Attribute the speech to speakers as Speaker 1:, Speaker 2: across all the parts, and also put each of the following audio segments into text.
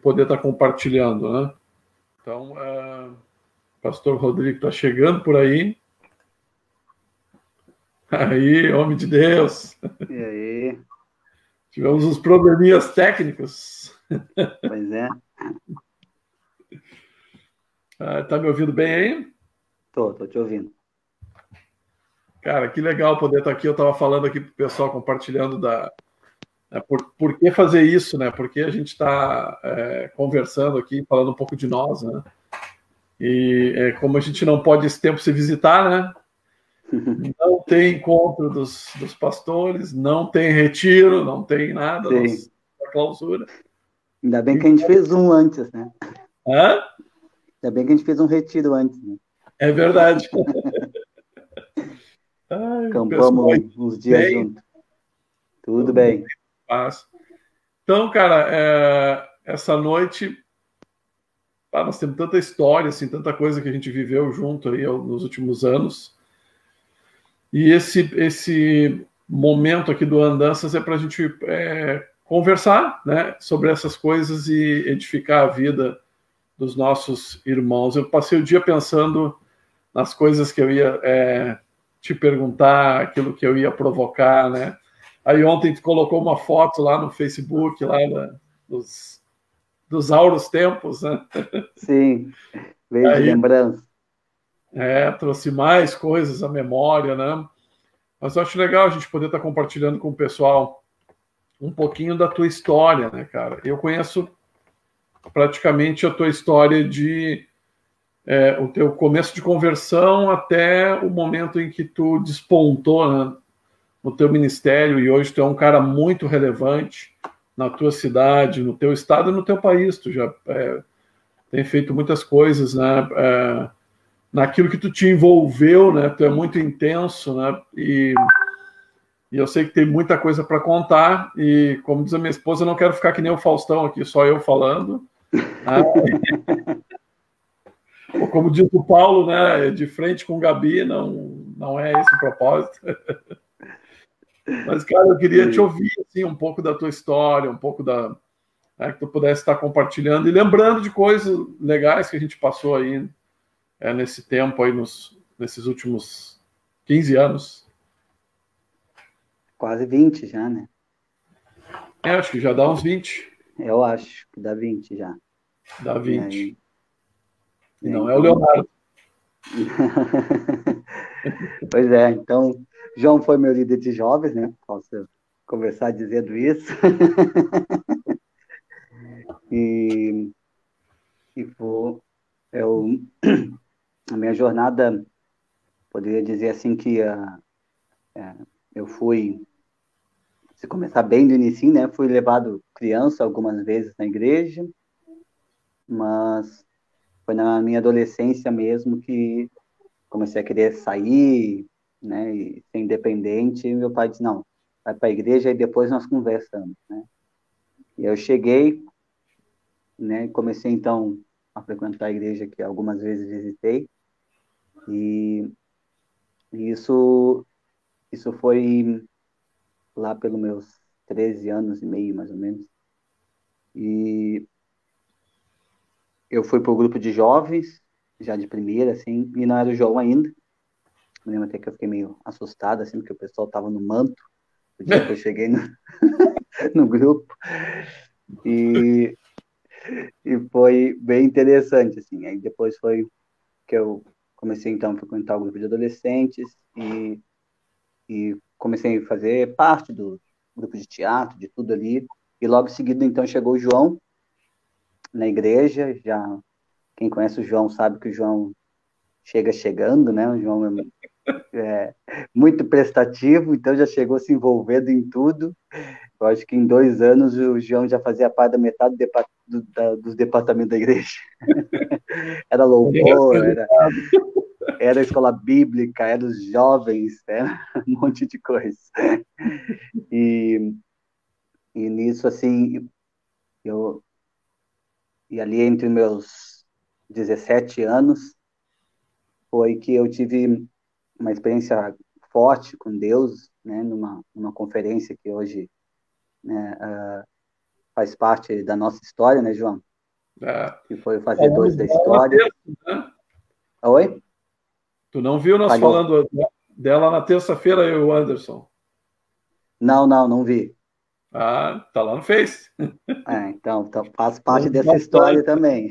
Speaker 1: poder estar compartilhando, né? Então, pastor Rodrigo está chegando por aí. Aí, homem de Deus.
Speaker 2: E aí?
Speaker 1: Tivemos uns probleminhas técnicos.
Speaker 2: Pois é.
Speaker 1: Tá me ouvindo bem aí?
Speaker 2: Tô te ouvindo.
Speaker 1: Cara, que legal poder estar aqui. Eu estava falando aqui para o pessoal, compartilhando por que fazer isso, né? Porque a gente está conversando aqui, falando um pouco de nós, né? E como a gente não pode esse tempo se visitar, né? Não tem encontro dos pastores, não tem retiro, não tem nada,
Speaker 2: Sim.
Speaker 1: da clausura.
Speaker 2: Ainda bem que a gente fez um antes, né?
Speaker 1: Hã?
Speaker 2: Ainda bem que a gente fez um retiro antes, né?
Speaker 1: É verdade.
Speaker 2: Campamos uns dias juntos. Tudo bem.
Speaker 1: Então, cara, essa noite nós temos tanta história, assim, tanta coisa que a gente viveu junto aí nos últimos anos. E esse momento aqui do Andanças é para a gente conversar, né, sobre essas coisas e edificar a vida dos nossos irmãos. Eu passei o dia pensando nas coisas que eu ia te perguntar, aquilo que eu ia provocar, né? Aí ontem tu colocou uma foto lá no Facebook, lá dos auros tempos, né?
Speaker 2: Sim, veio de lembrança.
Speaker 1: Trouxe mais coisas à memória, né? Mas eu acho legal a gente poder estar compartilhando com o pessoal um pouquinho da tua história, né, cara? Eu conheço praticamente a tua história o teu começo de conversão até o momento em que tu despontou, né, no teu ministério, e hoje tu é um cara muito relevante na tua cidade, no teu estado e no teu país. Tu já tem feito muitas coisas, né, naquilo que tu te envolveu, né? Tu é muito intenso, né? E eu sei que tem muita coisa para contar, e como diz a minha esposa, eu não quero ficar que nem o Faustão aqui, só eu falando. Ou como diz o Paulo, né, de frente com o Gabi, não é esse o propósito. Mas, cara, eu queria te ouvir assim, um pouco da tua história, um pouco que tu pudesse estar compartilhando e lembrando de coisas legais que a gente passou aí nesse tempo, aí nesses últimos 15 anos.
Speaker 2: Quase 20 já, né?
Speaker 1: Acho que já dá uns 20.
Speaker 2: Eu acho que dá 20 já.
Speaker 1: Dá 20. E não
Speaker 2: então...
Speaker 1: é o Leonardo.
Speaker 2: Pois é, então, João foi meu líder de jovens, né? Posso conversar dizendo isso. e foi, a minha jornada, poderia dizer assim que eu fui, se começar bem do início, né? Fui levado criança algumas vezes na igreja, mas foi na minha adolescência mesmo que comecei a querer sair, né? E ser independente. E meu pai disse, não, vai para a igreja e depois nós conversamos, né? E eu cheguei, né? Comecei então a frequentar a igreja que algumas vezes visitei, e isso foi lá pelos meus 13 anos e meio, mais ou menos. E eu fui para o grupo de jovens, já de primeira, assim, e não era o João ainda. Me lembro até que eu fiquei meio assustado, assim, porque o pessoal estava no manto, o dia que eu cheguei no grupo. E foi bem interessante, assim. Aí depois foi que eu comecei, então, a frequentar o grupo de adolescentes e comecei a fazer parte do grupo de teatro, de tudo ali. E logo em seguida, então, chegou o João na igreja. Já quem conhece o João sabe que o João chega chegando, né? O João é muito prestativo, então já chegou se envolvendo em tudo. Eu acho que em 2 anos o João já fazia parte da metade dos departamentos da igreja. Era louvor, era a escola bíblica, era os jovens, era um monte de coisa. E nisso, assim, e ali entre meus 17 anos, foi que eu tive uma experiência forte com Deus, né, numa conferência que hoje, né, faz parte da nossa história, né, João?
Speaker 1: É.
Speaker 2: Que foi o Fazedores da História.
Speaker 1: Né?
Speaker 2: Oi?
Speaker 1: Tu não viu nós
Speaker 2: Falhou.
Speaker 1: falando dela na terça-feira, eu e o Anderson?
Speaker 2: Não vi.
Speaker 1: Ah, tá lá no Face.
Speaker 2: Então faz parte dessa história também.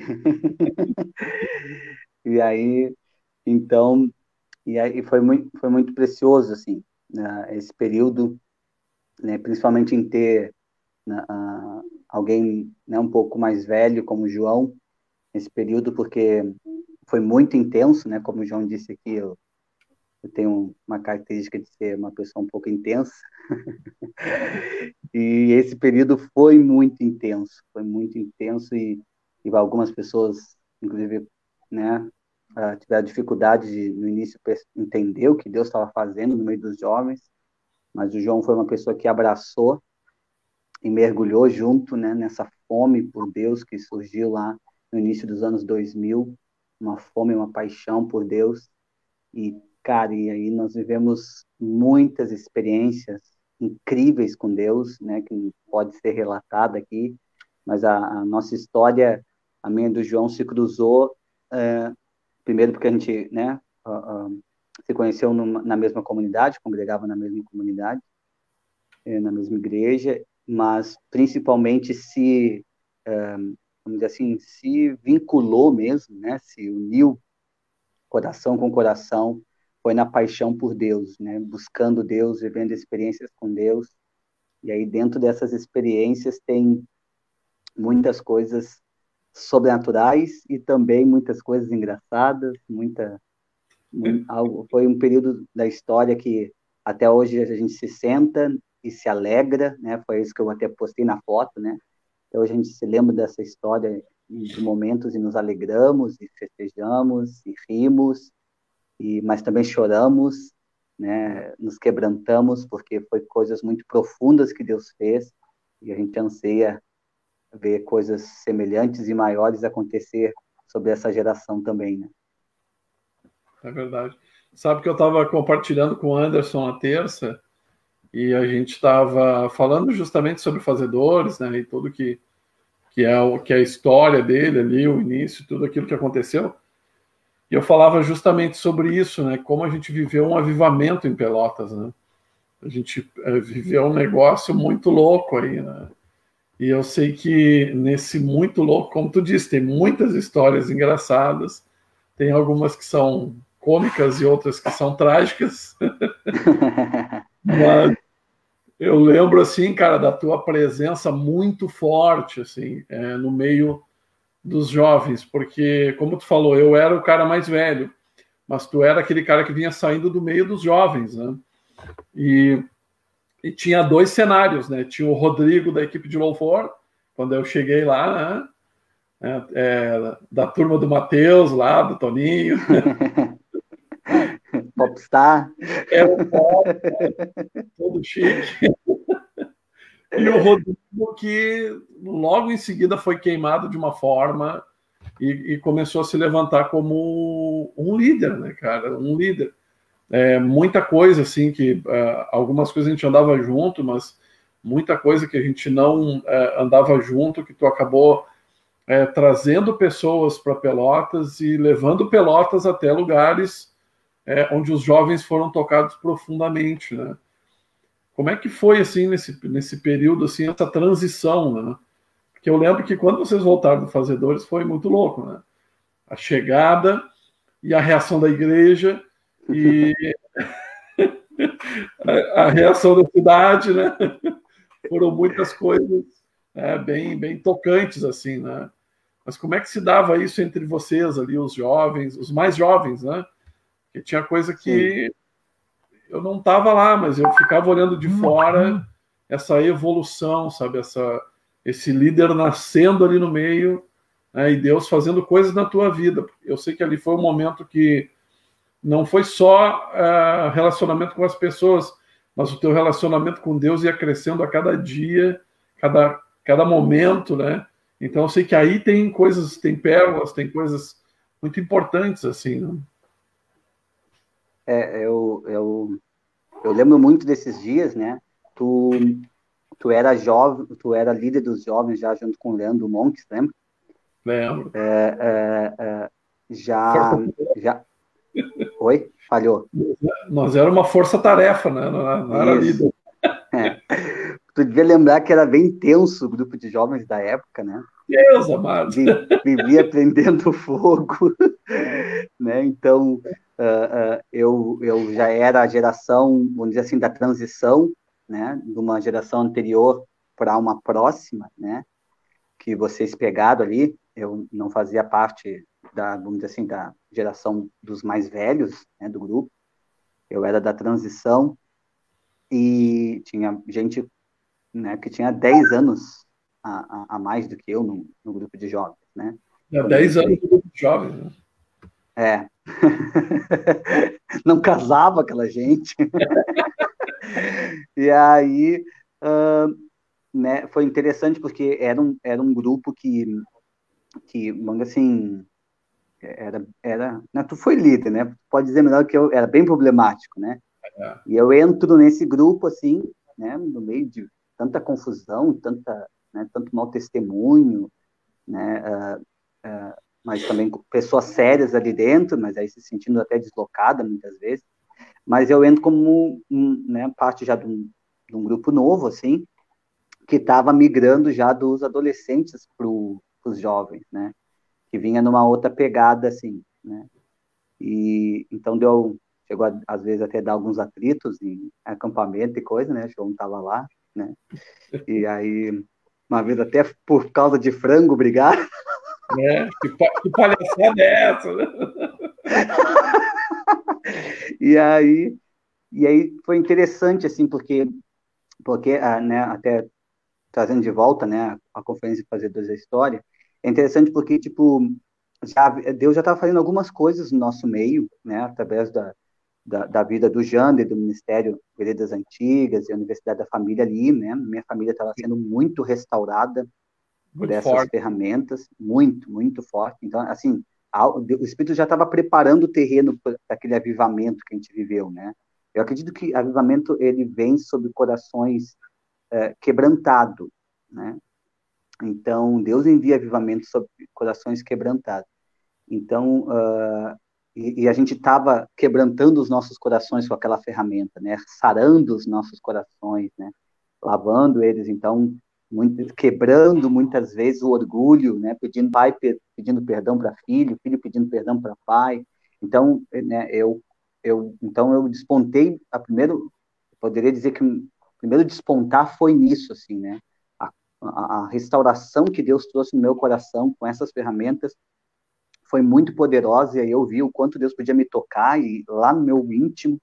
Speaker 2: E aí, então, foi muito precioso, assim, né, esse período, né, principalmente em ter, né, alguém, né, um pouco mais velho, como o João, nesse período, porque foi muito intenso, né, como o João disse aqui, eu tenho uma característica de ser uma pessoa um pouco intensa, e esse período foi muito intenso, e algumas pessoas, inclusive, né, tiveram dificuldade de, no início, entender o que Deus estava fazendo no meio dos jovens, mas o João foi uma pessoa que abraçou e mergulhou junto, né, nessa fome por Deus que surgiu lá no início dos anos 2000, uma fome, uma paixão por Deus. E, cara, e aí nós vivemos muitas experiências incríveis com Deus, né, que pode ser relatada aqui, mas a nossa história, a minha e do João, se cruzou, primeiro porque a gente, né, se conheceu na mesma comunidade, congregava na mesma comunidade, na mesma igreja, mas principalmente vamos dizer assim, se vinculou mesmo, né, se uniu coração com coração, foi na paixão por Deus, né, buscando Deus, vivendo experiências com Deus, e aí dentro dessas experiências tem muitas coisas sobrenaturais e também muitas coisas engraçadas, foi um período da história que até hoje a gente se senta e se alegra, né? Foi isso que eu até postei na foto, né? Até hoje a gente se lembra dessa história de momentos e nos alegramos e festejamos e rimos, mas também choramos, né? Nos quebrantamos porque foi coisas muito profundas que Deus fez e a gente anseia ver coisas semelhantes e maiores acontecer sobre essa geração também, né?
Speaker 1: É verdade. Sabe que eu estava compartilhando com o Anderson na terça e a gente estava falando justamente sobre fazedores, né? E tudo que é a história dele ali, o início, tudo aquilo que aconteceu. E eu falava justamente sobre isso, né? Como a gente viveu um avivamento em Pelotas, né? A gente viveu um negócio muito louco aí, né? E eu sei que nesse muito louco, como tu disse, tem muitas histórias engraçadas, tem algumas que são cômicas e outras que são trágicas. Mas eu lembro, assim, cara, da tua presença muito forte, assim, no meio dos jovens, porque, como tu falou, eu era o cara mais velho, mas tu era aquele cara que vinha saindo do meio dos jovens, né? E, e tinha dois cenários, né? Tinha o Rodrigo da equipe de louvor, quando eu cheguei lá, né? Da turma do Matheus lá, do Toninho.
Speaker 2: Popstar.
Speaker 1: Era o pop, todo chique. E o Rodrigo que logo em seguida foi queimado de uma forma e começou a se levantar como um líder, né, cara? Um líder. Muita coisa, assim, que algumas coisas a gente andava junto, mas muita coisa que a gente não andava junto, que tu acabou trazendo pessoas para Pelotas e levando Pelotas até lugares onde os jovens foram tocados profundamente, né? Como é que foi, assim, nesse período, assim, essa transição, né? Porque eu lembro que quando vocês voltaram do Fazedores foi muito louco, né? A chegada e a reação da igreja e a reação da cidade, né? Foram muitas coisas bem, bem tocantes, assim, né? Mas como é que se dava isso entre vocês ali, os jovens, os mais jovens, né? Porque tinha coisa
Speaker 2: Sim.
Speaker 1: que eu não estava lá, mas eu ficava olhando de fora essa evolução, sabe? Esse líder nascendo ali no meio, né? E Deus fazendo coisas na tua vida. Eu sei que ali foi um momento que não foi só relacionamento com as pessoas, mas o teu relacionamento com Deus ia crescendo a cada dia, cada momento, né? Então eu sei que aí tem coisas, tem pérolas, tem coisas muito importantes, assim, né?
Speaker 2: Eu lembro muito desses dias, né? Tu tu era jovem, tu era líder dos jovens já junto com o Leandro Montes, lembra?
Speaker 1: Lembro.
Speaker 2: Já,
Speaker 1: Força,
Speaker 2: já, oi? Falhou.
Speaker 1: nós era uma força-tarefa, né? Não era
Speaker 2: Isso.
Speaker 1: líder.
Speaker 2: Tu devia lembrar que era bem tenso o grupo de jovens da época, né?
Speaker 1: Deus amado.
Speaker 2: Vivia prendendo fogo, né? Então, eu já era a geração, vamos dizer assim, da transição, né? De uma geração anterior para uma próxima, né? Que vocês pegaram ali. Eu não fazia parte vamos dizer assim, da geração dos mais velhos, né? Do grupo. Eu era da transição e tinha gente, né? Que tinha 10 anos a mais do que eu no grupo de jovens, né?
Speaker 1: Há
Speaker 2: Quando eu
Speaker 1: 10 anos
Speaker 2: entrei.
Speaker 1: do grupo de jovens, né?
Speaker 2: É. Não casava aquela gente. E aí, né, foi interessante porque era um grupo que, vamos dizer assim, né, tu foi líder, né? Pode dizer melhor que eu era bem problemático, né?
Speaker 1: É.
Speaker 2: E eu entro nesse grupo assim, né, no meio de tanta confusão, né, tanto mau testemunho, né? Mas também com pessoas sérias ali dentro, mas aí se sentindo até deslocada muitas vezes. Mas eu entro como né, parte já de um grupo novo, assim, que estava migrando já dos adolescentes para os jovens, né? Que vinha numa outra pegada, assim, né? E então chegou às vezes até dar alguns atritos em acampamento e coisa, né? O João estava lá, né? E aí, uma vez até por causa de frango brigar.
Speaker 1: Que palhaçada é essa? Né?
Speaker 2: E aí foi interessante, assim, porque né, até trazendo de volta, né, a Conferência de Fazedores da História, é interessante porque, tipo, Deus já estava fazendo algumas coisas no nosso meio, né, através da vida do Jander, do Ministério Veredas Antigas e a Universidade da Família ali, né, minha família estava sendo muito restaurada por
Speaker 1: Muito
Speaker 2: essas
Speaker 1: forte.
Speaker 2: ferramentas, muito, muito forte. Então, assim, o Espírito já estava preparando o terreno para aquele avivamento que a gente viveu, né. Eu acredito que avivamento, ele vem sobre corações quebrantados, né. Então, Deus envia avivamento sobre corações quebrantados. Então, e a gente estava quebrantando os nossos corações com aquela ferramenta, né? Sarando os nossos corações, né? Lavando eles, então, quebrando muitas vezes o orgulho, né? Pedindo pai pedindo perdão para filho, filho pedindo perdão para pai. Então, né? Então eu despontei poderia dizer que o primeiro despontar foi nisso, assim, né? A restauração que Deus trouxe no meu coração com essas ferramentas foi muito poderosa, e aí eu vi o quanto Deus podia me tocar e lá no meu íntimo,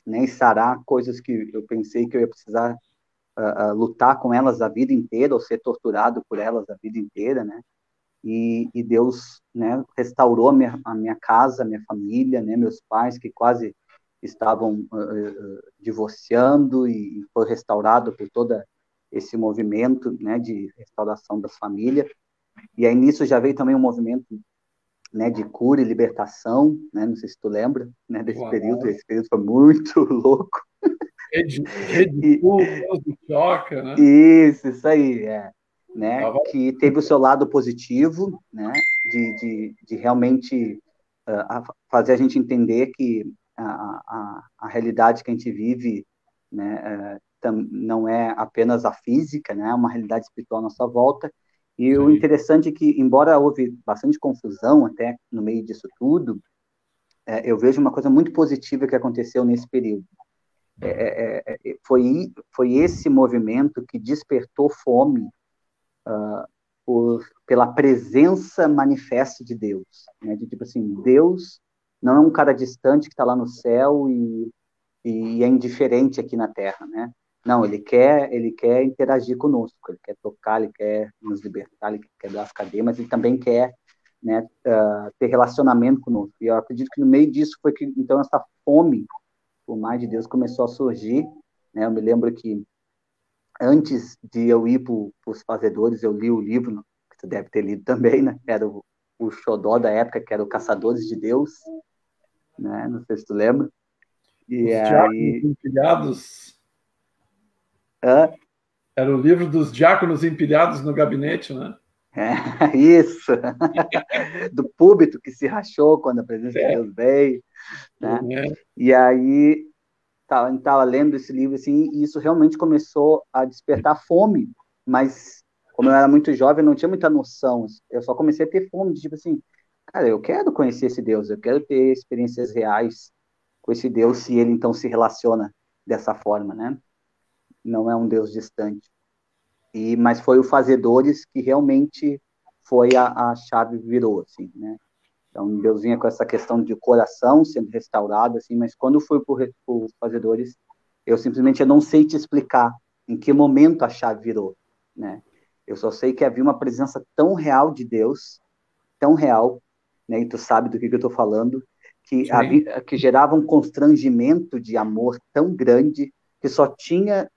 Speaker 2: né, e sarar coisas que eu pensei que eu ia precisar lutar com elas a vida inteira ou ser torturado por elas a vida inteira, né? E Deus, né, restaurou a minha casa, a minha família, né, meus pais que quase estavam divorciando, e foi restaurado por todo esse movimento, né, de restauração das famílias. E aí nisso já veio também um movimento, né, de cura e libertação, né, não sei se tu lembra, né, desse período. Esse período foi muito louco.
Speaker 1: Rede Deus do choca, né?
Speaker 2: Isso aí, né,
Speaker 1: Tava...
Speaker 2: que teve o seu lado positivo, né, de realmente fazer a gente entender que a realidade que a gente vive, né, não é apenas a física, né, é uma realidade espiritual à nossa volta. E o
Speaker 1: Sim.
Speaker 2: interessante é que, embora houve bastante confusão até no meio disso tudo, eu vejo uma coisa muito positiva que aconteceu nesse período. Foi esse movimento que despertou fome pela presença manifesta de Deus, né? De tipo assim, Deus não é um cara distante que está lá no céu e é indiferente aqui na Terra, né? Não, ele quer interagir conosco, ele quer tocar, ele quer nos libertar, ele quer dar as cadeias, mas ele também quer, né, ter relacionamento conosco. E eu acredito que no meio disso foi que então essa fome por mais de Deus começou a surgir, né? Eu me lembro que antes de eu ir para os fazedores, eu li o livro que tu deve ter lido também, né? Era o xodó da época, que era o Caçadores de Deus, né? Não sei se tu lembra. E
Speaker 1: Os diáconos
Speaker 2: aí,
Speaker 1: empilhados. Era o livro dos diáconos empilhados no gabinete, né?
Speaker 2: Isso. Do púlpito que se rachou quando a presença de Deus veio, né? E aí, estava lendo esse livro, assim, e isso realmente começou a despertar fome, mas como eu era muito jovem, eu não tinha muita noção, eu só comecei a ter fome, de, tipo assim, cara, eu quero conhecer esse Deus, eu quero ter experiências reais com esse Deus, se ele então se relaciona dessa forma, né? Não é um Deus distante. Mas foi o Fazedores que realmente foi a chave virou, assim, né? Então, Deus vinha com essa questão de coração sendo restaurado, assim, mas quando foi por Fazedores, eu simplesmente não sei te explicar em que momento a chave virou, né? Eu só sei que havia uma presença tão real de Deus, tão real, né? E tu sabe do que eu estou falando, que gerava um constrangimento de amor tão grande que só tinha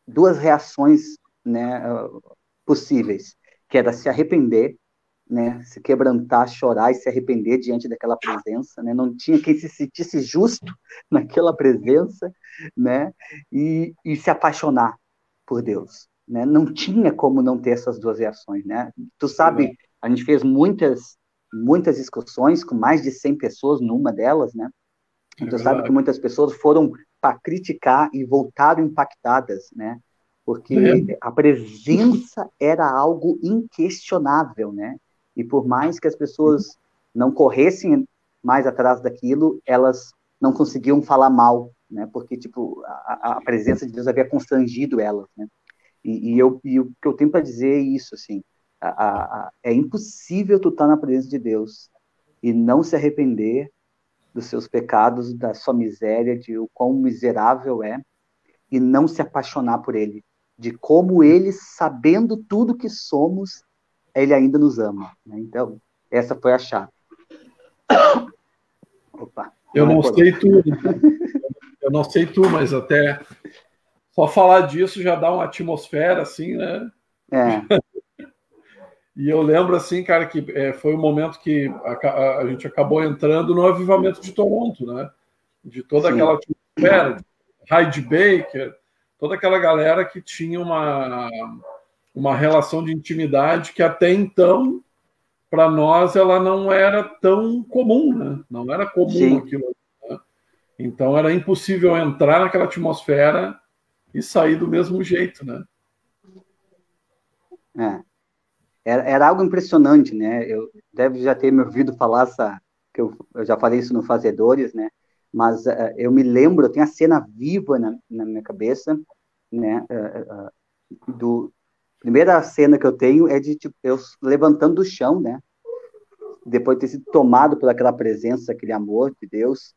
Speaker 2: duas reações, né, possíveis, que era se arrepender, né, se quebrantar, chorar e se arrepender diante daquela presença, né, não tinha quem se sentisse justo naquela presença, né, e se apaixonar por Deus, né, não tinha como não ter essas duas reações, né, tu sabe, a gente fez muitas discussões com mais de 100 pessoas numa delas, né, tu sabe que muitas pessoas foram para criticar e voltaram impactadas, né, porque a presença era algo inquestionável, né? E por mais que as pessoas não corressem mais atrás daquilo, elas não conseguiam falar mal, né? Porque, tipo, a presença de Deus havia constrangido elas, né? E o que eu tenho para dizer é isso, assim, é impossível tu estar na presença de Deus e não se arrepender dos seus pecados, da sua miséria, de o quão miserável é, e não se apaixonar por ele, de como ele, sabendo tudo que somos, ele ainda nos ama, né? Então, essa foi a chave. Opa,
Speaker 1: eu não sei tu, eu não sei tu, mas até só falar disso já dá uma atmosfera, assim, né? E eu lembro, assim, cara, que foi o momento que a gente acabou entrando no avivamento de Toronto, né? De toda aquela atmosfera, de Heidi Baker, toda aquela galera que tinha uma relação de intimidade que até então, para nós, ela não era tão comum, né? Não era comum aquilo. Né? Então era impossível entrar naquela atmosfera e sair do mesmo jeito, né?
Speaker 2: Era algo impressionante, né? Eu deve já ter me ouvido falar que eu já falei isso no Fazedores, né? Mas eu me lembro, eu tenho a cena viva na minha cabeça, né? Primeira cena que eu tenho é de tipo, eu levantando do chão, né? Depois de ter sido tomado por aquela presença, aquele amor de Deus,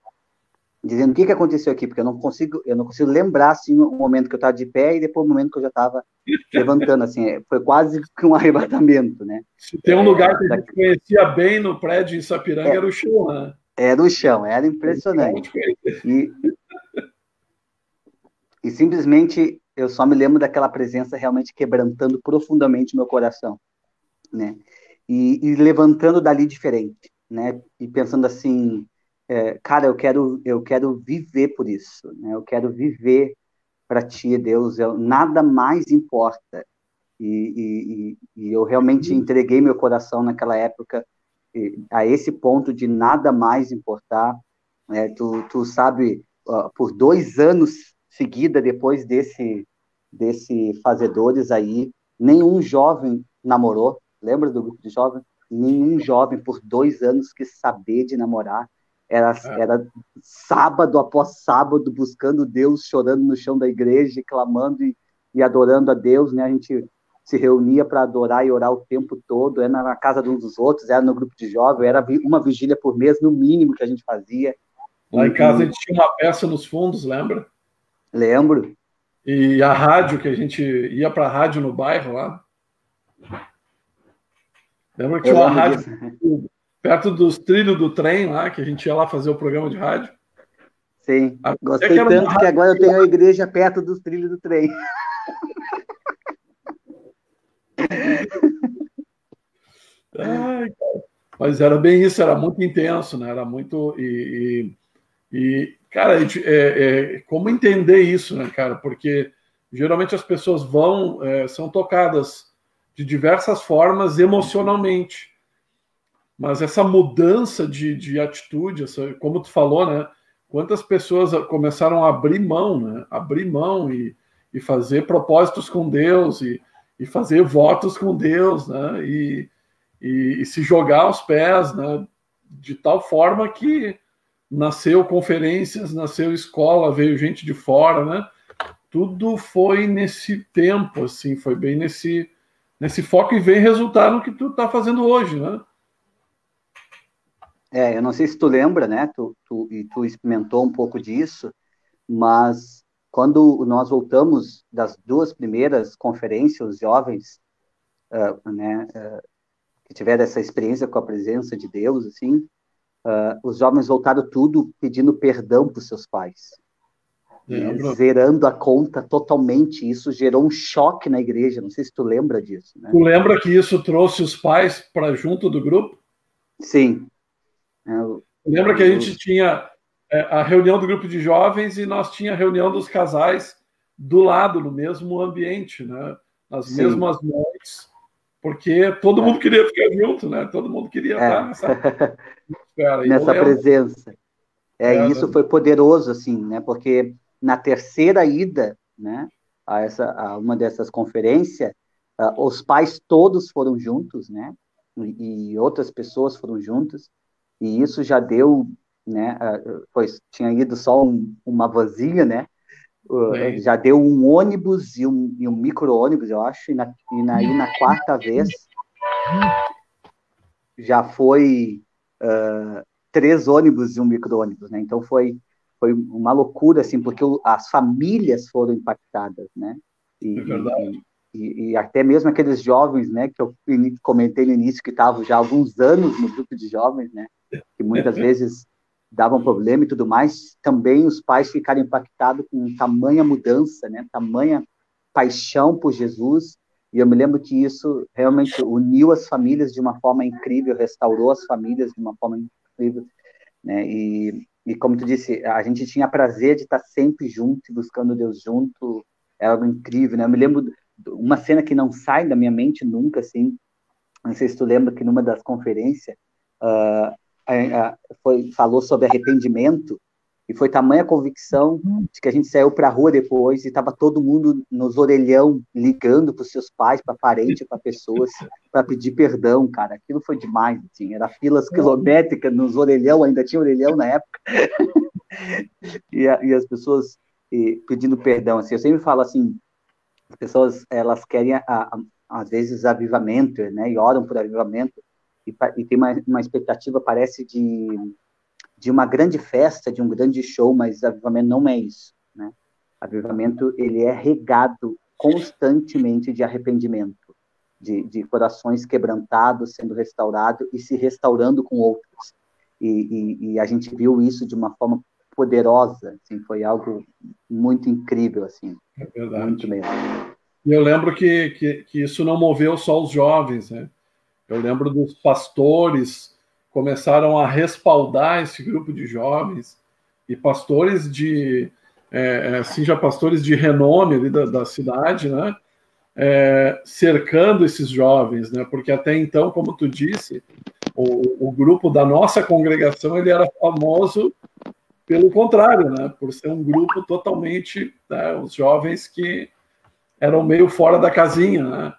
Speaker 2: dizendo o que aconteceu aqui, porque eu não consigo lembrar assim o momento que eu estava de pé e depois o momento que eu já estava levantando, assim, foi quase que um arrebatamento, né?
Speaker 1: Se tem um lugar que a gente conhecia bem no prédio em Sapiranga, era o chão, né?
Speaker 2: Era o chão, era impressionante. E simplesmente eu só me lembro daquela presença realmente quebrantando profundamente meu coração, né? E levantando dali diferente, né? E pensando assim, cara, eu quero viver por isso, né? Eu quero viver para ti, Deus, nada mais importa. E eu realmente entreguei meu coração naquela época a esse ponto de nada mais importar. Né? Tu sabe, por 2 anos seguida depois desse Fazedores aí, nenhum jovem namorou. Lembra do grupo de jovens? Nenhum jovem por 2 anos quis saber de namorar. Era sábado após sábado buscando Deus, chorando no chão da igreja, clamando e adorando a Deus, né? A gente se reunia para adorar e orar o tempo todo, era na casa de uns dos outros, era no grupo de jovens, era uma vigília por mês, no mínimo, que a gente fazia.
Speaker 1: Lá em casa a gente tinha uma peça nos fundos, lembra?
Speaker 2: Lembro.
Speaker 1: E a rádio, que a gente ia para a rádio no bairro lá. Lembra que tinha uma rádio perto dos trilhos do trem lá, que a gente ia lá fazer o programa de rádio?
Speaker 2: Sim, gostei tanto que agora eu tenho a igreja perto dos trilhos do trem.
Speaker 1: Ai, mas era bem isso, era muito intenso, né? Era muito. Cara, como entender isso, né, cara? Porque geralmente as pessoas são tocadas de diversas formas emocionalmente. Mas essa mudança de atitude, como tu falou, né? Quantas pessoas começaram a abrir mão, né? Abrir mão e fazer propósitos com Deus e fazer votos com Deus, né? E se jogar aos pés, né? De tal forma que nasceu conferências, nasceu escola, veio gente de fora, né? Tudo foi nesse tempo, assim, foi bem nesse foco e vem resultar no que tu está fazendo hoje, né?
Speaker 2: Eu não sei se tu lembra, né? Tu experimentou um pouco disso, mas quando nós voltamos das 2 primeiras conferências, os jovens, né, que tiveram essa experiência com a presença de Deus, assim, os jovens voltaram tudo pedindo perdão para os seus pais, né, zerando a conta totalmente. Isso gerou um choque na igreja. Não sei se tu lembra disso, né?
Speaker 1: Tu lembra que isso trouxe os pais para junto do grupo?
Speaker 2: Sim.
Speaker 1: Lembra que a gente tinha a reunião do grupo de jovens e nós tinha a reunião dos casais do lado, no mesmo ambiente, né? Nas mesmas noites, porque todo mundo queria ficar junto, né? Todo mundo queria estar
Speaker 2: nessa presença. E isso foi poderoso, assim, né? Porque na terceira ida, né, a uma dessas conferências, os pais todos foram juntos, né? E outras pessoas foram juntas, e isso já deu, né? Pois tinha ido só uma vanzinha, né? Já deu um ônibus e um micro-ônibus, eu acho, e na quarta vez já foi 3 ônibus e um micro-ônibus, né? Então foi uma loucura, assim, porque as famílias foram impactadas, né? E até mesmo aqueles jovens, né, que eu comentei no início, que estavam já há alguns anos no grupo de jovens, né, que muitas vezes davam problema e tudo mais, também os pais ficaram impactados com tamanha mudança, né, tamanha paixão por Jesus. E eu me lembro que isso realmente uniu as famílias de uma forma incrível, restaurou as famílias de uma forma incrível, né? E como tu disse, a gente tinha prazer de estar sempre junto, buscando Deus junto, era algo incrível, né? Eu me lembro uma cena que não sai da minha mente nunca, assim, não sei se tu lembra que numa das conferências falou sobre arrependimento, e foi tamanha convicção de que a gente saiu para a rua depois e estava todo mundo nos orelhão, ligando para os seus pais, para parentes, para pessoas, para pedir perdão, cara. Aquilo foi demais, assim, era filas quilométricas nos orelhão, ainda tinha orelhão na época, e as pessoas pedindo perdão. Assim, eu sempre falo assim, as pessoas, elas querem, às vezes, avivamento, né, e oram por avivamento, e tem uma expectativa, parece, de uma grande festa, de um grande show, mas avivamento não é isso, né? Avivamento, ele é regado constantemente de arrependimento, de corações quebrantados, sendo restaurados e se restaurando com outros. E a gente viu isso de uma forma poderosa, assim, foi algo muito incrível, assim.
Speaker 1: É verdade.
Speaker 2: Muito mesmo.
Speaker 1: E eu lembro que isso não moveu só os jovens, né? Eu lembro dos pastores começaram a respaldar esse grupo de jovens e pastores já pastores de renome ali da cidade, né? Cercando esses jovens, né? Porque até então, como tu disse, o grupo da nossa congregação ele era famoso pelo contrário, né? Por ser um grupo totalmente, né? Os jovens que eram meio fora da casinha, né?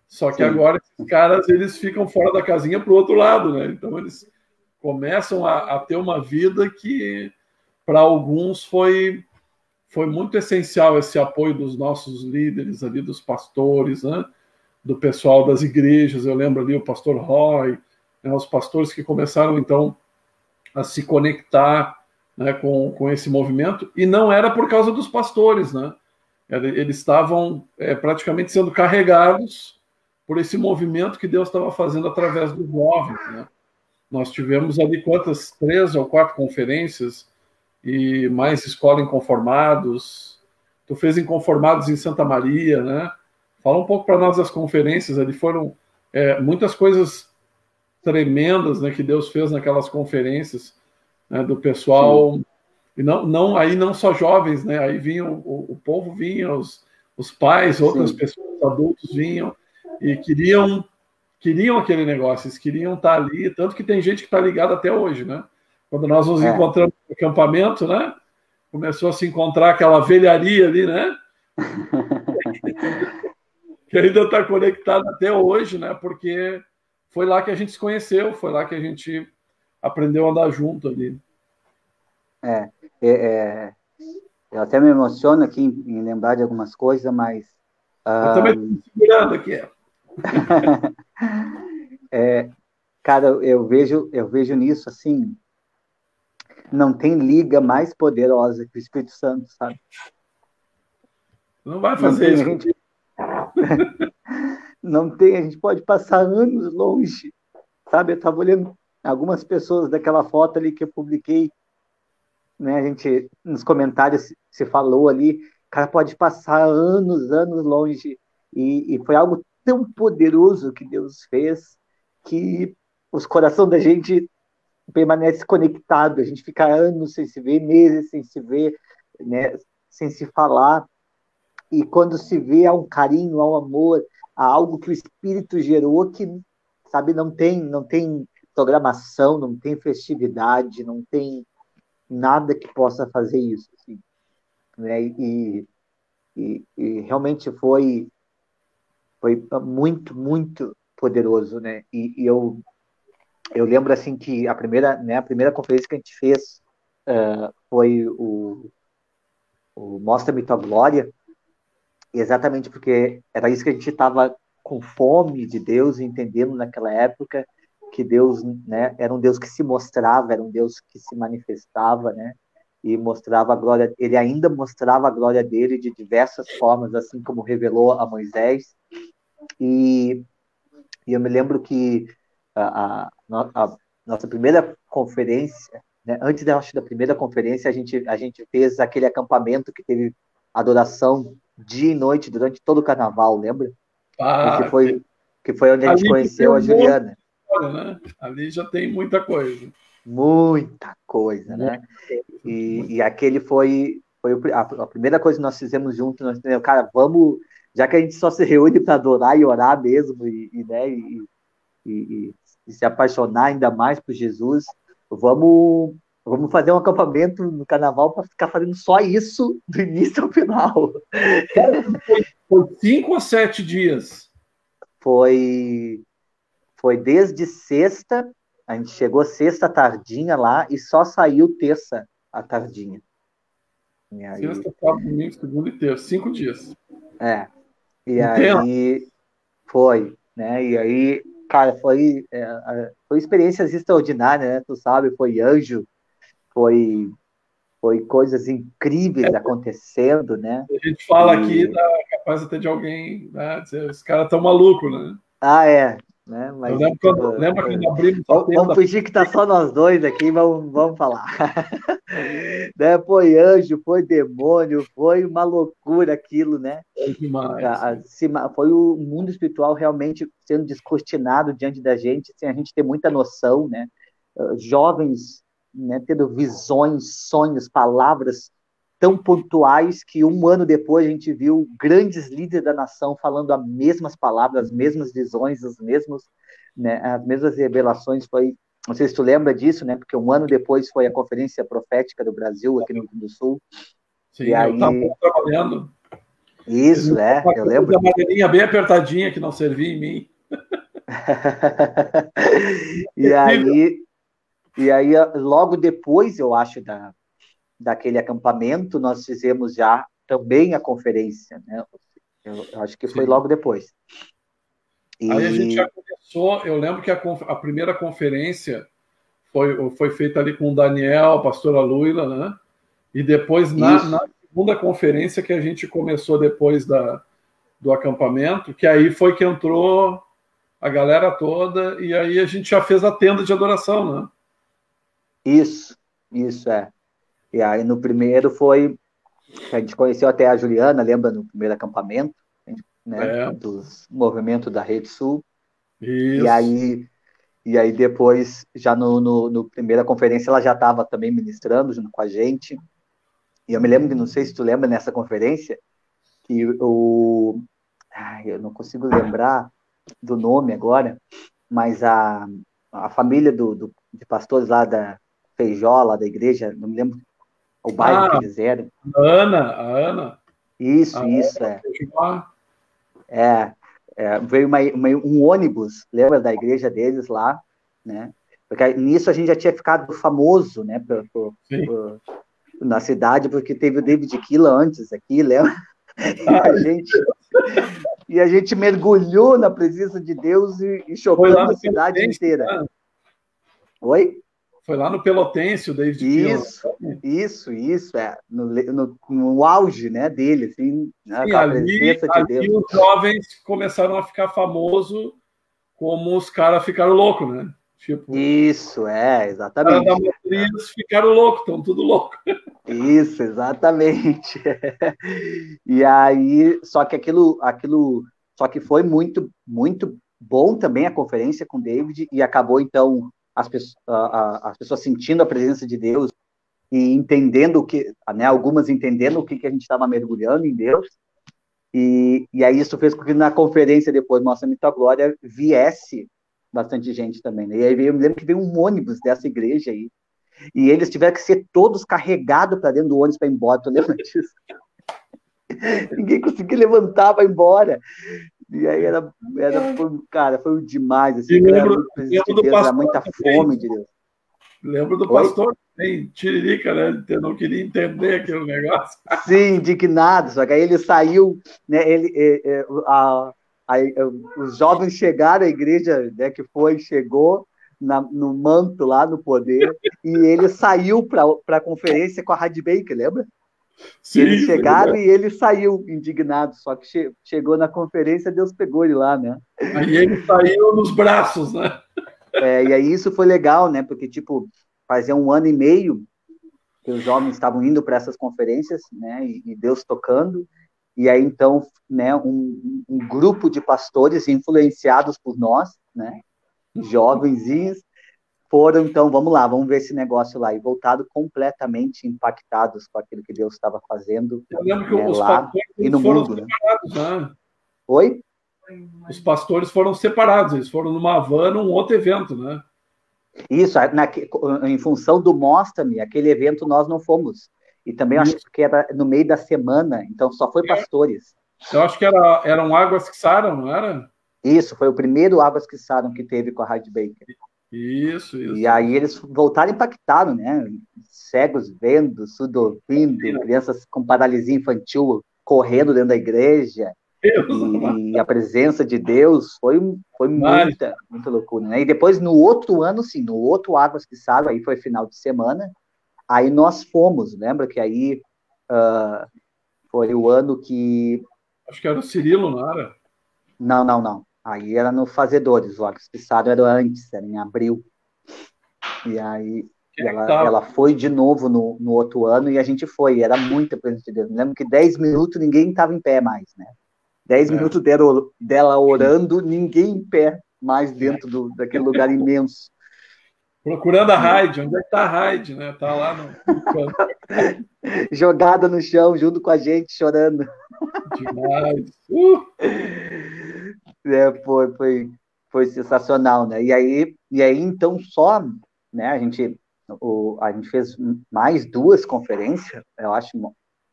Speaker 1: Só que agora esses caras eles ficam fora da casinha para o outro lado, né? Então eles começam a ter uma vida que para alguns foi muito essencial esse apoio dos nossos líderes ali, dos pastores, né? Do pessoal das igrejas. Eu lembro ali o pastor Roy, né? Os pastores que começaram então a se conectar, né, com esse movimento, e não era por causa dos pastores, né? Eles estavam praticamente sendo carregados por esse movimento que Deus estava fazendo através dos jovens, né? Nós tivemos ali 3 ou 4 conferências e mais escola Inconformados. Tu fez Inconformados em Santa Maria, né? Fala um pouco para nós das conferências. Ali foram muitas coisas tremendas, né, que Deus fez naquelas conferências, né, do pessoal. Sim. E não só jovens, né? Aí vinha o povo, vinha Os pais, outras
Speaker 2: sim,
Speaker 1: pessoas, adultos vinham e queriam aquele negócio, eles queriam estar ali, tanto que tem gente que está ligada até hoje, né? Quando nós nos
Speaker 2: é.
Speaker 1: encontramos no acampamento, né? Começou a se encontrar aquela velharia ali, né? Que ainda está conectada até hoje, né? Porque foi lá que a gente se conheceu, foi lá que a gente aprendeu a andar junto ali.
Speaker 2: É, é, é, eu até me emociono aqui em lembrar de algumas coisas, mas
Speaker 1: Eu também estou me segurando aqui.
Speaker 2: cara, eu vejo nisso assim, não tem liga mais poderosa que o Espírito Santo, sabe?
Speaker 1: Não vai
Speaker 2: Não
Speaker 1: fazer
Speaker 2: tem,
Speaker 1: isso
Speaker 2: a gente
Speaker 1: comigo.
Speaker 2: não tem, a gente pode passar anos longe, sabe? Eu estava olhando algumas pessoas daquela foto ali que eu publiquei, né? A gente nos comentários se falou ali, o cara pode passar anos, anos longe e foi algo tão poderoso que Deus fez que os corações da gente permanece conectado, a gente fica anos sem se ver, meses sem se ver, né? Sem se falar. E quando se vê há um carinho, há um amor, há algo que o Espírito gerou que, sabe, não tem programação, não tem festividade, não tem nada que possa fazer isso, assim, né? E realmente foi muito, muito poderoso, né? E eu lembro assim que a primeira conferência que a gente fez foi o Mostra-me Tua Glória, exatamente porque era isso que a gente estava com fome de Deus, entendendo naquela época que Deus, né, era um Deus que se mostrava, era um Deus que se manifestava, né, e mostrava a glória, ele ainda mostrava a glória dele de diversas formas, assim como revelou a Moisés. E, e eu me lembro que a nossa primeira conferência, né, antes da primeira conferência, a gente fez aquele acampamento que teve adoração dia e noite durante todo o carnaval, lembra? E que
Speaker 1: Ah,
Speaker 2: foi, que foi onde a gente
Speaker 1: ali já tem
Speaker 2: conheceu a
Speaker 1: um monte de
Speaker 2: Juliana.
Speaker 1: história, né? Ali já tem muita coisa.
Speaker 2: Muita coisa,
Speaker 1: Muita
Speaker 2: né?
Speaker 1: coisa.
Speaker 2: E aquele foi a primeira coisa que nós fizemos juntos. Nós entendemos, cara, vamos, já que a gente só se reúne para adorar e orar mesmo, né, e, e se apaixonar ainda mais por Jesus, vamos, vamos fazer um acampamento no carnaval para ficar fazendo só isso do início ao final.
Speaker 1: Foi 5 ou 7 dias.
Speaker 2: Foi, foi desde sexta, a gente chegou sexta tardinha lá e só saiu terça à tardinha. E aí,
Speaker 1: Sexta, sábado, domingo, segunda e terça. 5 dias.
Speaker 2: é, e
Speaker 1: Entendo.
Speaker 2: aí foi, né? E aí, cara, foi experiências extraordinárias, né? Tu sabe, foi anjo, foi, foi coisas incríveis acontecendo, né?
Speaker 1: A gente fala aqui,
Speaker 2: E,
Speaker 1: dá capaz até de alguém, né, dizer, os caras estão malucos, né?
Speaker 2: né?
Speaker 1: Eu
Speaker 2: Mas,
Speaker 1: lembro
Speaker 2: tipo,
Speaker 1: quando, lembra quando abrimos a
Speaker 2: vamos
Speaker 1: tenda.
Speaker 2: fingir que tá só nós dois aqui, vamos falar. Né? Foi anjo, foi demônio, foi uma loucura aquilo, né?
Speaker 1: Foi demais.
Speaker 2: Foi o mundo espiritual realmente sendo descortinado diante da gente, sem a gente ter muita noção, né? Jovens, né, tendo visões, sonhos, palavras tão pontuais que um ano depois a gente viu grandes líderes da nação falando as mesmas palavras, as mesmas visões, né, as mesmas revelações. Não sei se tu lembra disso, né? Porque um ano depois foi a Conferência Profética do Brasil, aqui no Rio Grande do Sul.
Speaker 1: Sim,
Speaker 2: E
Speaker 1: eu estava
Speaker 2: aí,
Speaker 1: trabalhando. Eles me
Speaker 2: isso,
Speaker 1: deram uma
Speaker 2: eu
Speaker 1: camisa
Speaker 2: lembro.
Speaker 1: amarelinha bem apertadinha que não servia em mim.
Speaker 2: e aí, e aí, logo depois, eu acho, daquele acampamento, nós fizemos já também a conferência, né? Eu acho que foi
Speaker 1: Sim.
Speaker 2: logo depois.
Speaker 1: Aí a gente já
Speaker 2: E
Speaker 1: começou. Eu lembro que a primeira conferência foi feita ali com o Daniel, a pastora Luila, né? E depois, na
Speaker 2: isso,
Speaker 1: segunda conferência que a gente começou depois do acampamento, que aí foi que entrou a galera toda, e aí a gente já fez a tenda de adoração, né?
Speaker 2: isso, isso é. E aí no primeiro foi, a gente conheceu até a Juliana, lembra, no primeiro acampamento, né?
Speaker 1: É,
Speaker 2: Dos movimentos da Rede Sul. E
Speaker 1: isso.
Speaker 2: aí, e aí depois, já no primeira conferência, ela já estava também ministrando junto com a gente. E eu me lembro, não sei se tu lembra, nessa conferência, que o... eu não consigo lembrar do nome agora, mas a família de pastores lá da Feijó, lá da igreja, não me lembro o bairro que eles eram.
Speaker 1: A Ana.
Speaker 2: Isso, veio um ônibus, lembra da igreja deles lá, né? Porque nisso a gente já tinha ficado famoso, né, na cidade, porque teve o David Keelan antes aqui, lembra? E a gente mergulhou na presença de Deus e chocando a cidade inteira. Né? Oi?
Speaker 1: Foi lá no Pelotense, o David
Speaker 2: Keelan. Isso, no auge, né, dele, assim,
Speaker 1: Sim, a presença de Deus. Os jovens começaram a ficar famosos como os caras ficaram loucos, né?
Speaker 2: Tipo, isso, exatamente.
Speaker 1: Os caras da Matriz ficaram loucos, estão tudo loucos.
Speaker 2: Isso, exatamente. E aí, só que foi muito, muito bom também a conferência com o David, e acabou, então, as pessoas sentindo a presença de Deus e entendendo né, algumas entendendo o que a gente estava mergulhando em Deus, e aí isso fez com que na conferência depois, Mostra Muita Glória, viesse bastante gente também, né? E aí eu me lembro que veio um ônibus dessa igreja aí, e eles tiveram que ser todos carregados para dentro do ônibus para ir embora, tu lembra disso? Ninguém conseguia levantar para ir embora. E aí cara, foi demais, assim,
Speaker 1: lembro
Speaker 2: era muita fome de Deus.
Speaker 1: Lembro do pastor, tem tiririca, né? Eu não queria entender aquele negócio.
Speaker 2: Sim, indignado, só que aí ele saiu, né? Os jovens chegaram à igreja, né, chegou no manto lá, no poder, e ele saiu para a conferência com a Rádio Baker, lembra? Sim, eles chegaram e ele saiu indignado, só que chegou na conferência, Deus pegou ele lá, né?
Speaker 1: Aí ele saiu nos braços, né?
Speaker 2: E aí isso foi legal, né? Porque, tipo, fazia 1 ano e meio que os jovens estavam indo para essas conferências, né? E Deus tocando. E aí, então, né, um grupo de pastores influenciados por nós, né? Jovenzinhos, foram, então, vamos lá, vamos ver esse negócio lá. E voltado completamente impactados com aquilo que Deus estava fazendo.
Speaker 1: Eu lembro que os pastores
Speaker 2: e no
Speaker 1: foram
Speaker 2: mundo,
Speaker 1: separados, né?
Speaker 2: Oi?
Speaker 1: Os pastores foram separados, eles foram numa van num outro evento, né?
Speaker 2: Isso, em função do Mostra-me, aquele evento nós não fomos. E também acho que era no meio da semana, então só foi pastores.
Speaker 1: Eu acho que eram Águas que Saram, não era?
Speaker 2: Isso, foi o primeiro Águas que Saram que teve com a Rádio Baker.
Speaker 1: Isso.
Speaker 2: E aí eles voltaram impactados, né? Cegos vendo, surdo ouvindo, crianças com paralisia infantil correndo dentro da igreja. E a presença de Deus foi muita loucura, né? E depois, no outro ano, sim, no outro Águas que Saram, aí foi final de semana, aí nós fomos, lembra que aí foi o ano que...
Speaker 1: Acho que era o Cirilo, não era?
Speaker 2: Não. Aí era no Fazedores, o Águas que Saram era antes, era em abril. E aí ela foi de novo no outro ano e a gente foi, era muita presença de Deus. Me lembro que 10 minutos ninguém estava em pé mais, né? 10 minutos dela orando, ninguém em pé mais dentro daquele lugar imenso.
Speaker 1: Procurando a Raide, onde é que está a Raide, né? Está lá no canto.
Speaker 2: Jogada no chão, junto com a gente, chorando.
Speaker 1: Demais.
Speaker 2: Foi sensacional, né? E aí, então, só, né, a gente fez mais 2 conferências, eu acho,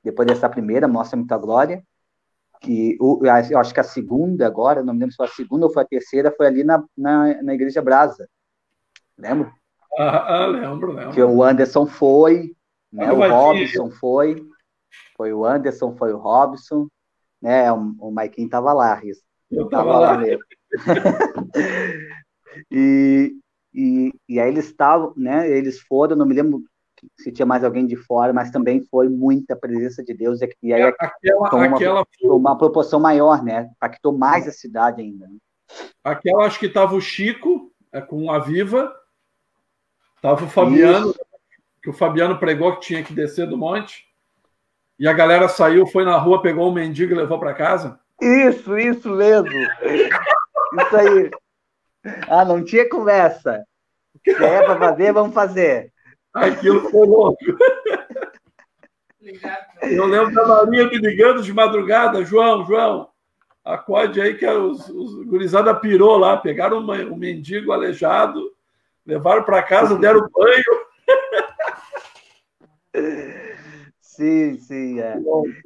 Speaker 2: depois dessa primeira, Mostra Muita Glória, que eu acho que a segunda agora, não me lembro se foi a segunda ou foi a terceira, foi ali na Igreja Brasa. Lembra?
Speaker 1: Lembro.
Speaker 2: Que o Anderson foi, né? O Robson foi o Anderson, foi o Robson, né? O Maiquinho estava lá, Riz.
Speaker 1: Eu estava lá
Speaker 2: mesmo. E aí eles estavam, né? Eles foram, não me lembro se tinha mais alguém de fora, mas também foi muita presença de Deus, e aí tomou uma proporção maior, né? Impactou mais a cidade ainda.
Speaker 1: Aquela, acho que estava o Chico, com a Viva, estava o Fabiano, que o Fabiano pregou que tinha que descer do monte, e a galera saiu, foi na rua, pegou um mendigo e levou para casa.
Speaker 2: Isso mesmo. Isso aí. Não tinha conversa. Se é para fazer, vamos fazer.
Speaker 1: Aquilo foi louco. Eu lembro da Maria me ligando de madrugada, João, acorde aí que os gurizada pirou lá, pegaram um mendigo aleijado, levaram para casa, deram banho.
Speaker 2: Sim, sim, é.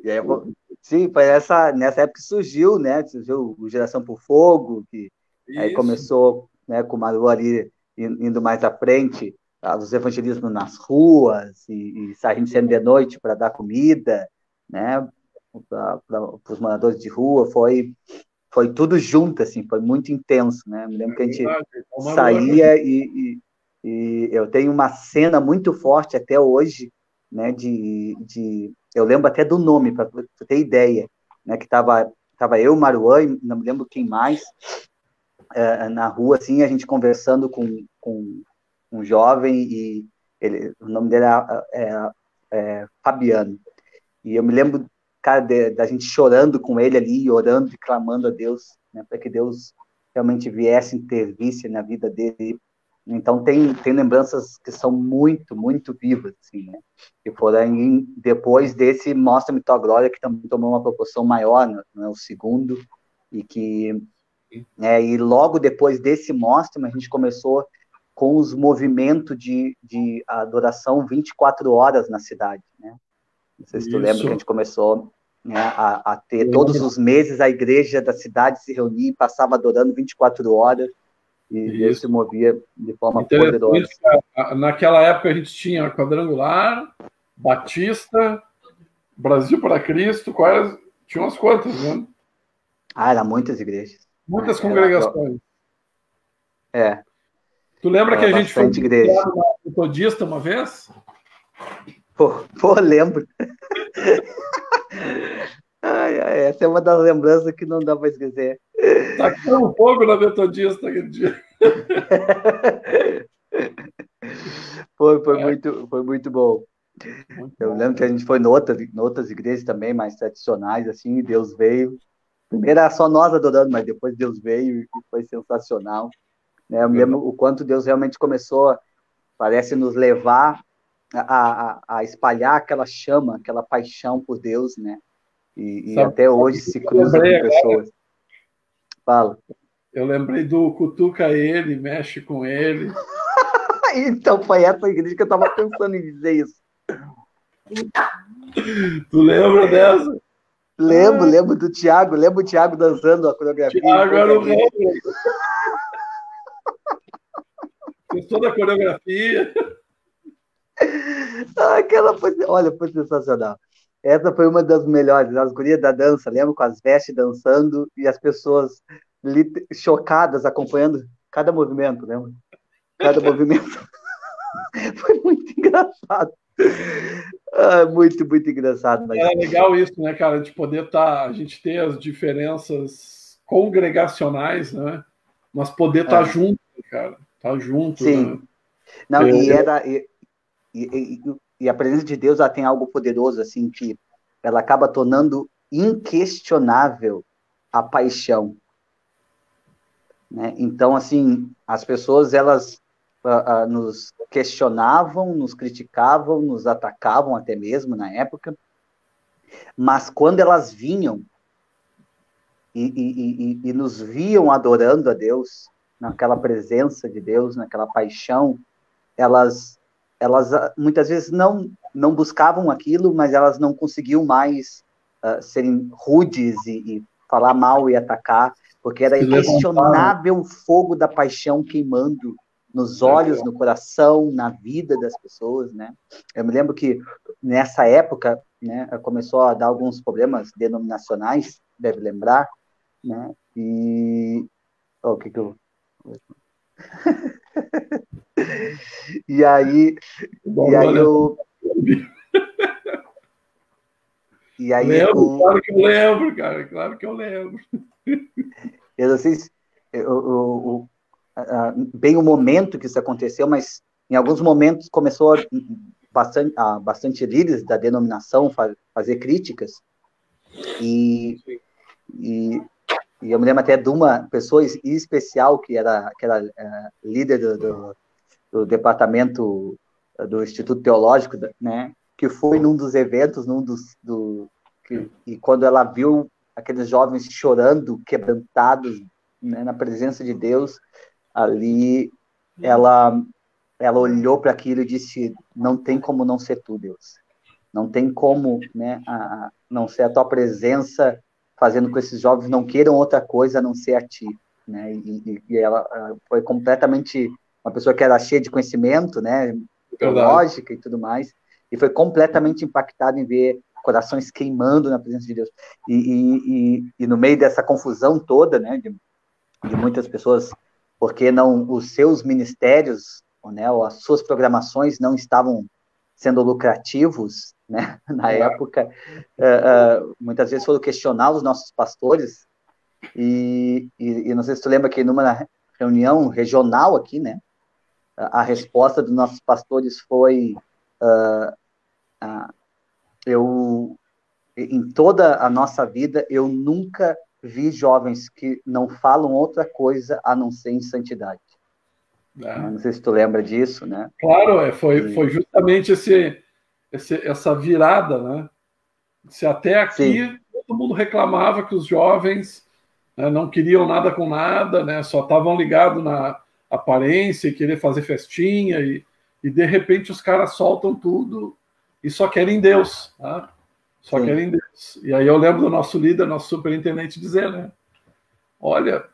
Speaker 2: E aí, sim, foi nessa época que surgiu, né? Surgiu o Geração por Fogo, que aí
Speaker 1: Isso.
Speaker 2: começou, né, com o Maru ali indo mais à frente, os evangelismos nas ruas e saindo sempre de noite para dar comida, né? Para os moradores de rua, foi tudo junto, assim, foi muito intenso, né? Me lembro que a gente saía e eu tenho uma cena muito forte até hoje, né? Eu lembro até do nome, para você ter ideia, né? Que tava eu, Maruã, e não me lembro quem mais, na rua, assim, a gente conversando com um jovem e o nome dele é Fabiano. E eu me lembro, cara, da gente chorando com ele ali, orando e clamando a Deus, né, para que Deus realmente viesse intervisse na vida dele. Então, tem lembranças que são muito, muito vivas, assim, né? Que foram depois desse Mostra-me Tua Glória, que também tomou uma proporção maior, né, o segundo, e que, né, e logo depois desse Mostra-me, a gente começou com os movimentos de adoração 24 horas na cidade, né? Não sei se tu lembra que a gente começou, né, a ter todos os meses a igreja da cidade se reunia e passava adorando 24 horas e Deus se movia de forma poderosa.
Speaker 1: Naquela época a gente tinha Quadrangular, Batista, Brasil para Cristo, tinha umas quantas, né?
Speaker 2: Eram muitas igrejas.
Speaker 1: Muitas congregações. Tu lembra que a gente foi na Metodista uma vez?
Speaker 2: Pô, lembro. Essa é uma das lembranças que não dá para esquecer.
Speaker 1: Tacou um fogo na Metodista aquele dia.
Speaker 2: Foi muito bom. Eu lembro que a gente foi em outras igrejas também, mais tradicionais, assim, e Deus veio. Primeiro era só nós adorando, mas depois Deus veio e foi sensacional. Né? Eu me lembro o quanto Deus realmente começou, parece, nos levar a espalhar aquela chama, aquela paixão por Deus, né? E até hoje se cruza com pessoas. Fala.
Speaker 1: Eu lembrei do cutuca ele, mexe com ele.
Speaker 2: Então foi essa igreja que eu estava pensando em dizer isso.
Speaker 1: Tu lembra dessa?
Speaker 2: Lembro do Thiago, lembro o Thiago dançando a coreografia.
Speaker 1: Thiago era o rei. Fez toda a coreografia.
Speaker 2: Olha, foi sensacional. Essa foi uma das melhores, as gurias da dança, lembro, com as vestes dançando e as pessoas chocadas acompanhando cada movimento, lembra? Cada movimento. Foi muito engraçado. Muito, muito engraçado. Mas...
Speaker 1: É legal isso, né, cara, de poder a gente ter as diferenças congregacionais, né? Mas poder estar junto, cara. Estar junto.
Speaker 2: Sim.
Speaker 1: Né?
Speaker 2: Não, e a presença de Deus, ela tem algo poderoso, assim, que ela acaba tornando inquestionável a paixão. Né? Então, assim, as pessoas, elas nos questionavam, nos criticavam, nos atacavam até mesmo na época, mas quando elas vinham e nos viam adorando a Deus, naquela presença de Deus, naquela paixão, elas muitas vezes não buscavam aquilo, mas elas não conseguiam mais serem rudes e falar mal e atacar, porque era inquestionável o fogo da paixão queimando nos olhos, no coração, na vida das pessoas, né? Eu me lembro que nessa época, né, começou a dar alguns problemas denominacionais, deve lembrar, né? E o que eu e aí
Speaker 1: lembro, claro que eu lembro, cara, claro que eu lembro.
Speaker 2: Eu não sei se bem o momento que isso aconteceu, mas em alguns momentos começou bastante líderes da denominação fazer críticas e eu me lembro até de uma pessoa especial que era líder do departamento do Instituto Teológico, né? que foi num dos eventos, e quando ela viu aqueles jovens chorando, quebrantados, né, na presença de Deus, ali ela olhou para aquilo e disse: não tem como não ser tu, Deus. Não tem como, né, não ser a tua presença fazendo com que esses jovens não queiram outra coisa a não ser a ti. Né? E ela foi completamente uma pessoa que era cheia de conhecimento, né, teológica e tudo mais, e foi completamente impactada em ver corações queimando na presença de Deus. E no meio dessa confusão toda, né, de muitas pessoas, porque não os seus ministérios, né, ou as suas programações não estavam sendo lucrativos, né, na época, muitas vezes foram questionar os nossos pastores, e não sei se tu lembra que numa reunião regional aqui, né, a resposta dos nossos pastores foi: em toda a nossa vida, eu nunca vi jovens que não falam outra coisa a não ser em santidade. Não sei se tu lembra disso, né?
Speaker 1: Claro, foi justamente essa virada, né? Se até aqui Sim. todo mundo reclamava que os jovens, né, não queriam nada com nada, né? Só estavam ligados na aparência e querer fazer festinha, e de repente os caras soltam tudo e só querem Deus, né? Só Sim. querem Deus. E aí eu lembro do nosso líder, nosso superintendente, dizer, né? Olha,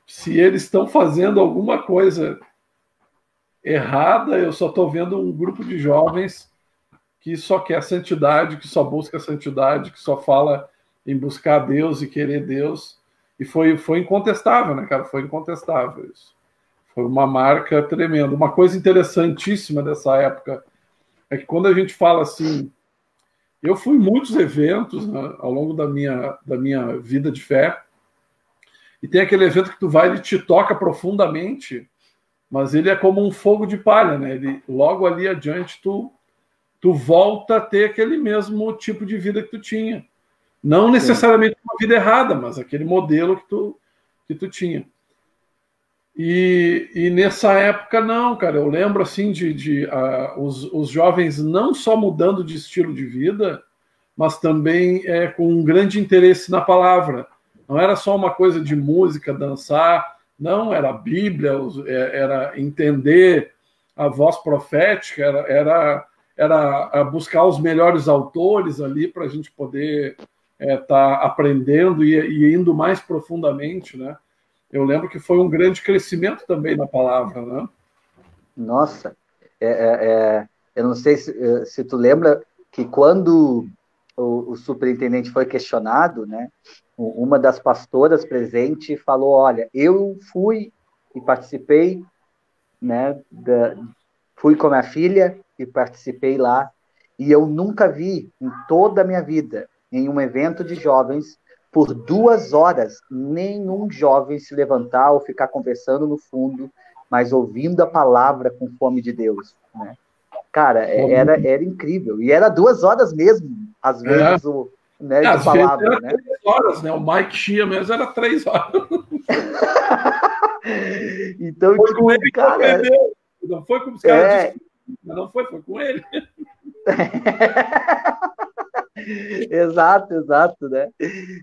Speaker 1: se eles estão fazendo alguma coisa errada, eu só estou vendo um grupo de jovens que só quer santidade, que só busca santidade, que só fala em buscar Deus e querer Deus. E foi incontestável, né, cara? Foi incontestável isso. Foi uma marca tremenda. Uma coisa interessantíssima dessa época é que quando a gente fala assim, eu fui em muitos eventos, né, ao longo da minha vida de fé, e tem aquele evento que tu vai, ele te toca profundamente, mas ele é como um fogo de palha, né? Ele, logo ali adiante tu volta a ter aquele mesmo tipo de vida que tu tinha. Não necessariamente uma vida errada, mas aquele modelo que tu tinha. E nessa época, não, cara, eu lembro assim os jovens não só mudando de estilo de vida, mas também com um grande interesse na palavra. Não era só uma coisa de música, dançar, não, era a Bíblia, era entender a voz profética, era buscar os melhores autores ali para a gente poder tá aprendendo e indo mais profundamente, né? Eu lembro que foi um grande crescimento também na palavra, né?
Speaker 2: Nossa, eu não sei se tu lembra que quando o superintendente foi questionado, né? Uma das pastoras presente falou: olha, eu fui e participei, né? Fui com a minha filha e participei lá, e eu nunca vi em toda a minha vida, em um evento de jovens, por 2 horas, nenhum jovem se levantar ou ficar conversando no fundo, mas ouvindo a palavra com fome de Deus, né? Cara, era incrível. E era 2 horas mesmo, às vezes, né, de palavra,
Speaker 1: né? 3 horas, né? O Mike Shea mesmo era 3 horas.
Speaker 2: Então,
Speaker 1: foi com ele, cara... Não foi como os caras não foi com ele.
Speaker 2: Exato, né?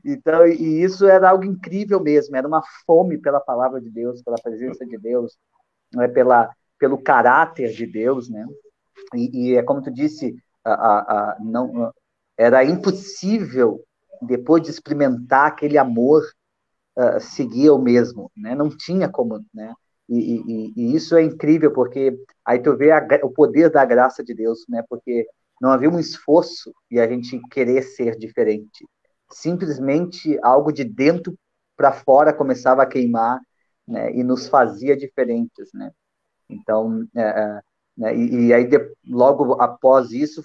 Speaker 2: Então, e isso era algo incrível mesmo, era uma fome pela palavra de Deus, pela presença de Deus, né? Pelo caráter de Deus, né? E é como tu disse, não, era impossível, depois de experimentar aquele amor, seguir o mesmo, né? Não tinha como, né? E isso é incrível, porque aí tu vê o poder da graça de Deus, né? Porque não havia um esforço e a gente querer ser diferente. Simplesmente algo de dentro para fora começava a queimar, né? E nos fazia diferentes, né? Então, né? E aí, logo após isso,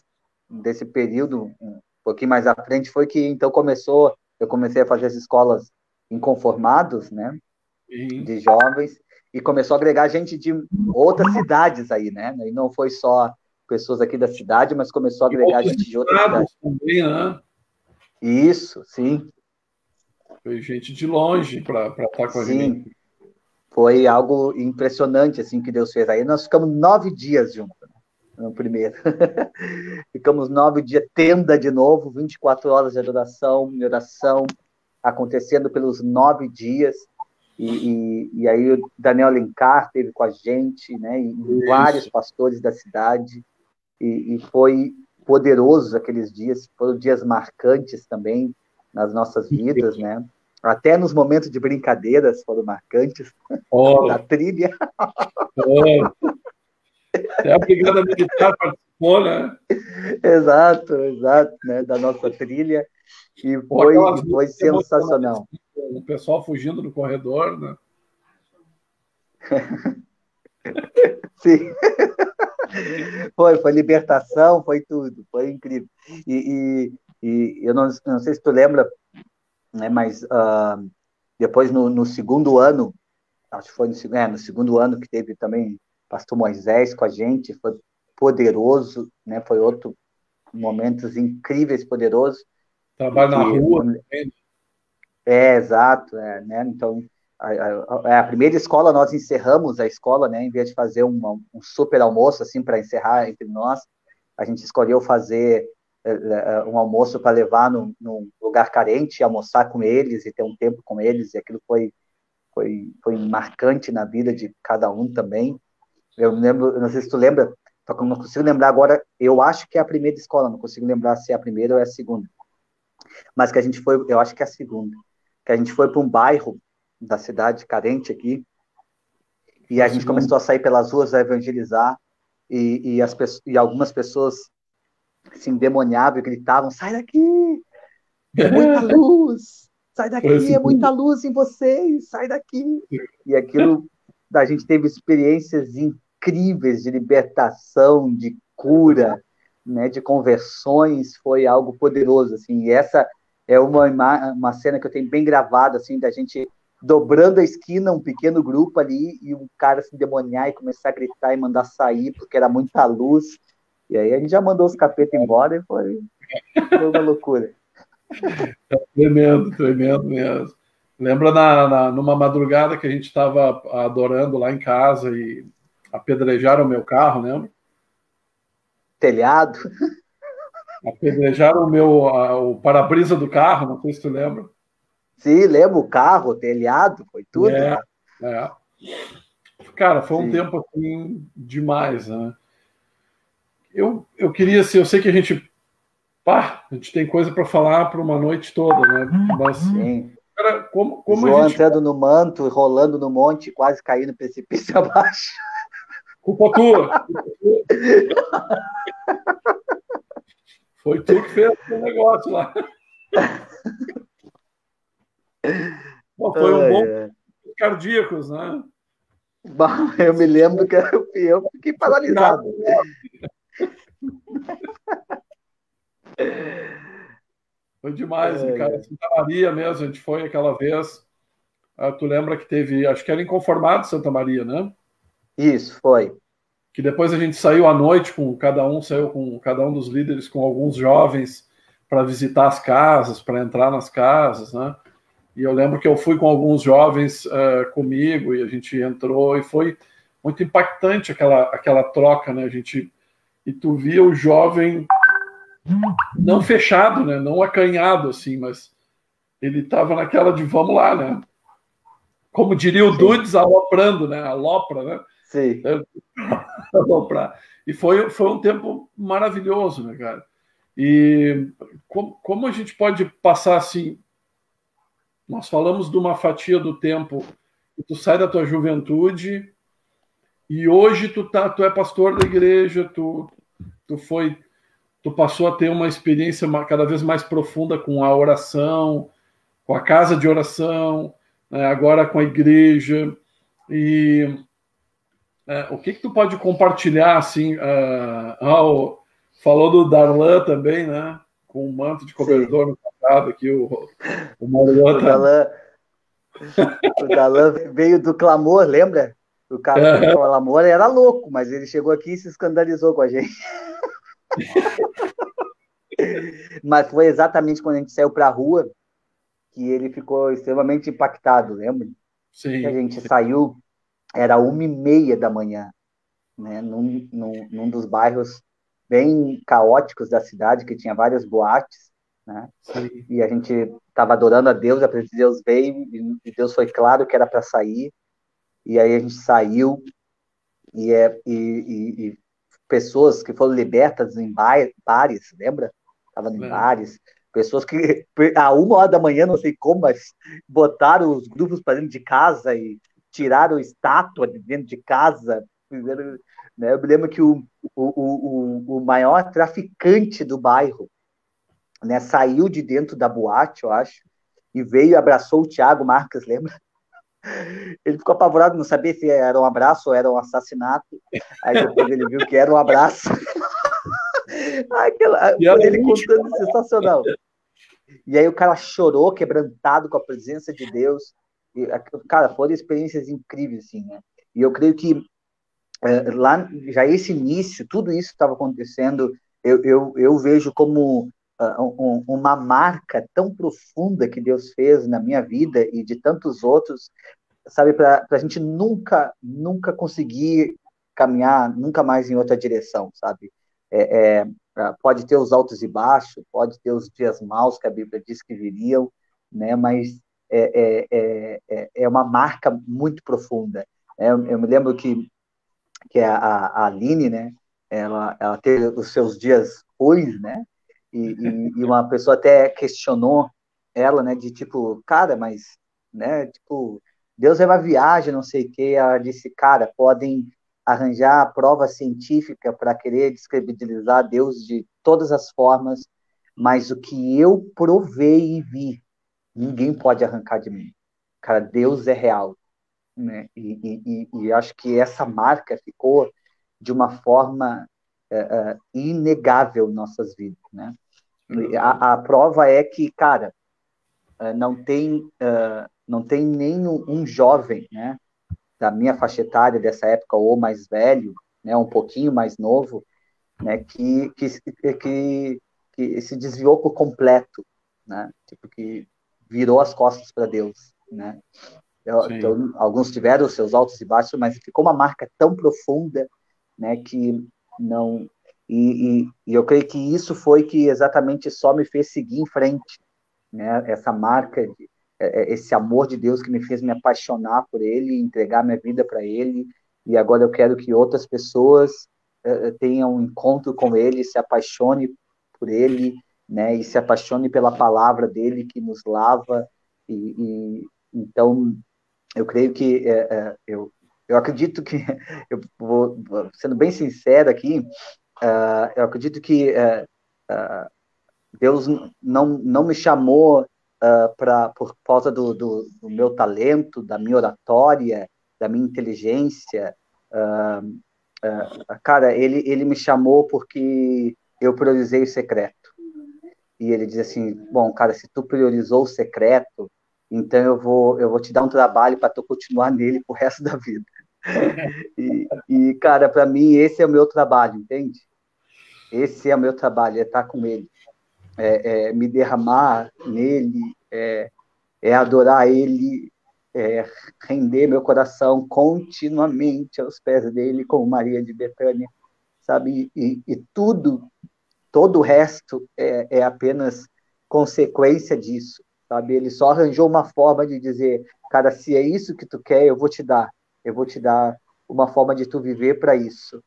Speaker 2: desse período, um pouquinho mais à frente, foi que então eu comecei a fazer as escolas inconformados, né? De jovens, e começou a agregar gente de outras cidades aí, né? E não foi só pessoas aqui da cidade, mas começou a agregar gente de outras cidades
Speaker 1: também, né?
Speaker 2: Isso, sim.
Speaker 1: Foi gente de longe para estar com a gente.
Speaker 2: Sim, foi algo impressionante assim que Deus fez. Aí nós ficamos 9 dias juntos. no primeiro. Ficamos 9 dias, tenda de novo, 24 horas de adoração, de oração, acontecendo pelos 9 dias. E aí o Daniel Alencar esteve com a gente, né? E vários
Speaker 1: Isso.
Speaker 2: pastores da cidade. E foi poderoso aqueles dias, foram dias marcantes também nas nossas vidas, né? Até nos momentos de brincadeiras foram marcantes, da
Speaker 1: Oh,
Speaker 2: trilha.
Speaker 1: oh. Até a Brigada Militar participou, né?
Speaker 2: Exato, exato, né? Da nossa trilha. E
Speaker 1: Ou aquelas
Speaker 2: foi
Speaker 1: músicas emocionantes,
Speaker 2: sensacional.
Speaker 1: o pessoal fugindo no corredor, né?
Speaker 2: Sim, foi libertação, foi tudo, foi incrível. E eu não sei se tu lembra, né? Mas depois no segundo ano, acho que foi no segundo ano que teve também pastor Moisés com a gente, foi poderoso, né? Foi outro momentos incríveis, poderosos, e
Speaker 1: Trabalho na
Speaker 2: que
Speaker 1: rua também.
Speaker 2: exato, né? Então a primeira escola nós encerramos a escola, né? Em vez de fazer um super almoço assim para encerrar entre nós, a gente escolheu fazer um almoço para levar num lugar carente, almoçar com eles e ter um tempo com eles, e aquilo foi marcante na vida de cada um também. Eu lembro, não sei se tu lembra, só que eu não consigo lembrar agora, eu acho que é a primeira escola, não consigo lembrar se é a primeira ou é a segunda, mas que a gente foi, eu acho que é a segunda, que a gente foi para um bairro da cidade carente aqui, e
Speaker 1: Foi
Speaker 2: a
Speaker 1: a
Speaker 2: gente
Speaker 1: segunda.
Speaker 2: começou a sair pelas ruas a evangelizar, e algumas pessoas se endemoniavam e gritavam, sai daqui, é muita luz, sai
Speaker 1: Foi a
Speaker 2: daqui, é muita
Speaker 1: segunda.
Speaker 2: luz em vocês, sai daqui. E aquilo, a gente teve experiências incríveis de libertação, de cura, né, de conversões, foi algo poderoso, assim, e essa é uma cena que eu tenho bem gravada, assim, da gente dobrando a esquina, um pequeno grupo ali, e um cara se endemoniar e começar a gritar e mandar sair, porque era muita luz, e aí a gente já mandou os capetas embora e foi uma loucura.
Speaker 1: Tremendo, tremendo mesmo. Lembra numa madrugada que a gente estava adorando lá em casa e apedrejaram o meu carro, lembra?
Speaker 2: Telhado.
Speaker 1: Apedrejaram o para-brisa do carro, não sei se tu lembra.
Speaker 2: Sim, lembro o carro, o telhado, foi tudo.
Speaker 1: É, é. Cara, foi um
Speaker 2: Sim.
Speaker 1: tempo assim demais, né? Eu queria, assim, eu sei que a gente tem coisa para falar para uma noite toda, né? Mas,
Speaker 2: Sim.
Speaker 1: cara, como a
Speaker 2: João
Speaker 1: gente.
Speaker 2: entrando no manto, rolando no monte, quase caindo no precipício abaixo.
Speaker 1: Culpa tua! Foi tu que fez o negócio lá. Pô, foi um
Speaker 2: Ai,
Speaker 1: bom
Speaker 2: ai.
Speaker 1: cardíacos, né?
Speaker 2: Bah, eu me lembro que eu fiquei paralisado.
Speaker 1: Foi demais,
Speaker 2: Ai,
Speaker 1: cara.
Speaker 2: ai.
Speaker 1: Santa Maria mesmo, a gente foi aquela vez. Tu lembra que teve, acho que era Inconformado Santa Maria, né?
Speaker 2: Isso, foi.
Speaker 1: Que depois a gente saiu à noite com cada um, saiu com cada um dos líderes com alguns jovens para visitar as casas, para entrar nas casas, né? E eu lembro que eu fui com alguns jovens comigo e a gente entrou e foi muito impactante aquela troca, né? E tu via o jovem não fechado, né? Não acanhado assim, mas ele estava naquela de vamos lá, né? Como diria o
Speaker 2: Sim,
Speaker 1: Dudes, aloprando, né? Alopra, né?
Speaker 2: sim,
Speaker 1: Aloprar. E foi um tempo maravilhoso, né, cara? E como a gente pode passar assim? Nós falamos de uma fatia do tempo que tu sai da tua juventude e hoje tu é pastor da igreja, tu foi, tu passou a ter uma experiência cada vez mais profunda com a oração, com a casa de oração, né, agora com a igreja. E o que tu pode compartilhar assim? Falou do Darlan também, né? Com o manto de
Speaker 2: sim.
Speaker 1: cobertor no passado aqui, o Maruan
Speaker 2: O
Speaker 1: tá.
Speaker 2: Dalan, o Dalan veio do clamor, lembra? O cara do clamor era louco, mas ele chegou aqui e se escandalizou com a gente. Mas foi exatamente quando a gente saiu para a rua que ele ficou extremamente impactado, lembra? Que a
Speaker 1: Sim,
Speaker 2: gente saiu, era 1h30 da manhã. né, num dos bairros bem caóticos da cidade, que tinha várias boates, né?
Speaker 1: Sim.
Speaker 2: E a gente estava adorando a Deus, a presença de Deus veio, e Deus foi claro que era para sair, e aí a gente saiu, e pessoas que foram libertas em bares, lembra? Estavam em
Speaker 1: Lembro.
Speaker 2: bares, pessoas que a 1 hora da manhã, não sei como, mas botaram os grupos para dentro de casa e tiraram estátua de dentro de casa. Fizeram, né? Eu me lembro que o maior traficante do bairro, né, saiu de dentro da boate, eu acho, e veio e abraçou o Thiago Marques, lembra? Ele ficou apavorado, não sabia se era um abraço ou era um assassinato. Aí depois ele viu que era um abraço.
Speaker 1: E era
Speaker 2: Ele
Speaker 1: o último.
Speaker 2: contando sensacional. E aí o cara chorou, quebrantado com a presença de Deus. E, cara, foram experiências incríveis, assim, né? E eu creio que lá, já esse início, tudo isso estava acontecendo, eu vejo como uma marca tão profunda que Deus fez na minha vida e de tantos outros, sabe, para a gente nunca conseguir caminhar nunca mais em outra direção, sabe? Pode ter os altos e baixos, pode ter os dias maus que a Bíblia diz que viriam, né? Mas é uma marca muito profunda. Eu me lembro que a Aline, né? Ela teve os seus dias ruins, né? E uma pessoa até questionou ela, né? De tipo, cara, mas, né? Tipo, Deus é uma viagem, não sei o quê. Ela disse, cara, podem arranjar prova científica para querer descredibilizar Deus de todas as formas, mas o que eu provei e vi, ninguém pode arrancar de mim. Cara, Deus é real, né? E acho que essa marca ficou de uma forma inegável em nossas vidas, né? A prova é que, cara, não tem nenhum jovem, né, da minha faixa etária dessa época ou mais velho, né, um pouquinho mais novo, né, que se desviou por completo, né, tipo que virou as costas para Deus, né?
Speaker 1: Sim.
Speaker 2: Então, alguns tiveram os seus altos e baixos, mas ficou uma marca tão profunda, né, que não. E eu creio que isso foi que exatamente só me fez seguir em frente, né? Essa marca, esse amor de Deus que me fez me apaixonar por Ele, entregar minha vida para Ele. E agora eu quero que outras pessoas tenham um encontro com Ele, se apaixone por Ele, né? E se apaixone pela palavra dele que nos lava. Então eu creio que eu acredito que eu vou sendo bem sincero aqui, eu acredito que Deus não me chamou por causa do meu talento, da minha oratória, da minha inteligência. Cara, ele me chamou porque eu priorizei o secreto. E ele diz assim, bom, cara, se tu priorizou o secreto, então eu vou te dar um trabalho para tu continuar nele pro resto da vida. Cara, para mim, esse é o meu trabalho, entende? Esse é o meu trabalho, é estar com ele, me derramar nele, adorar ele, render meu coração continuamente aos pés dele, como Maria de Betânia, sabe? E todo o resto é apenas consequência disso, sabe? Ele só arranjou uma forma de dizer, cara, se é isso que tu quer, eu vou te dar uma forma de tu viver para isso.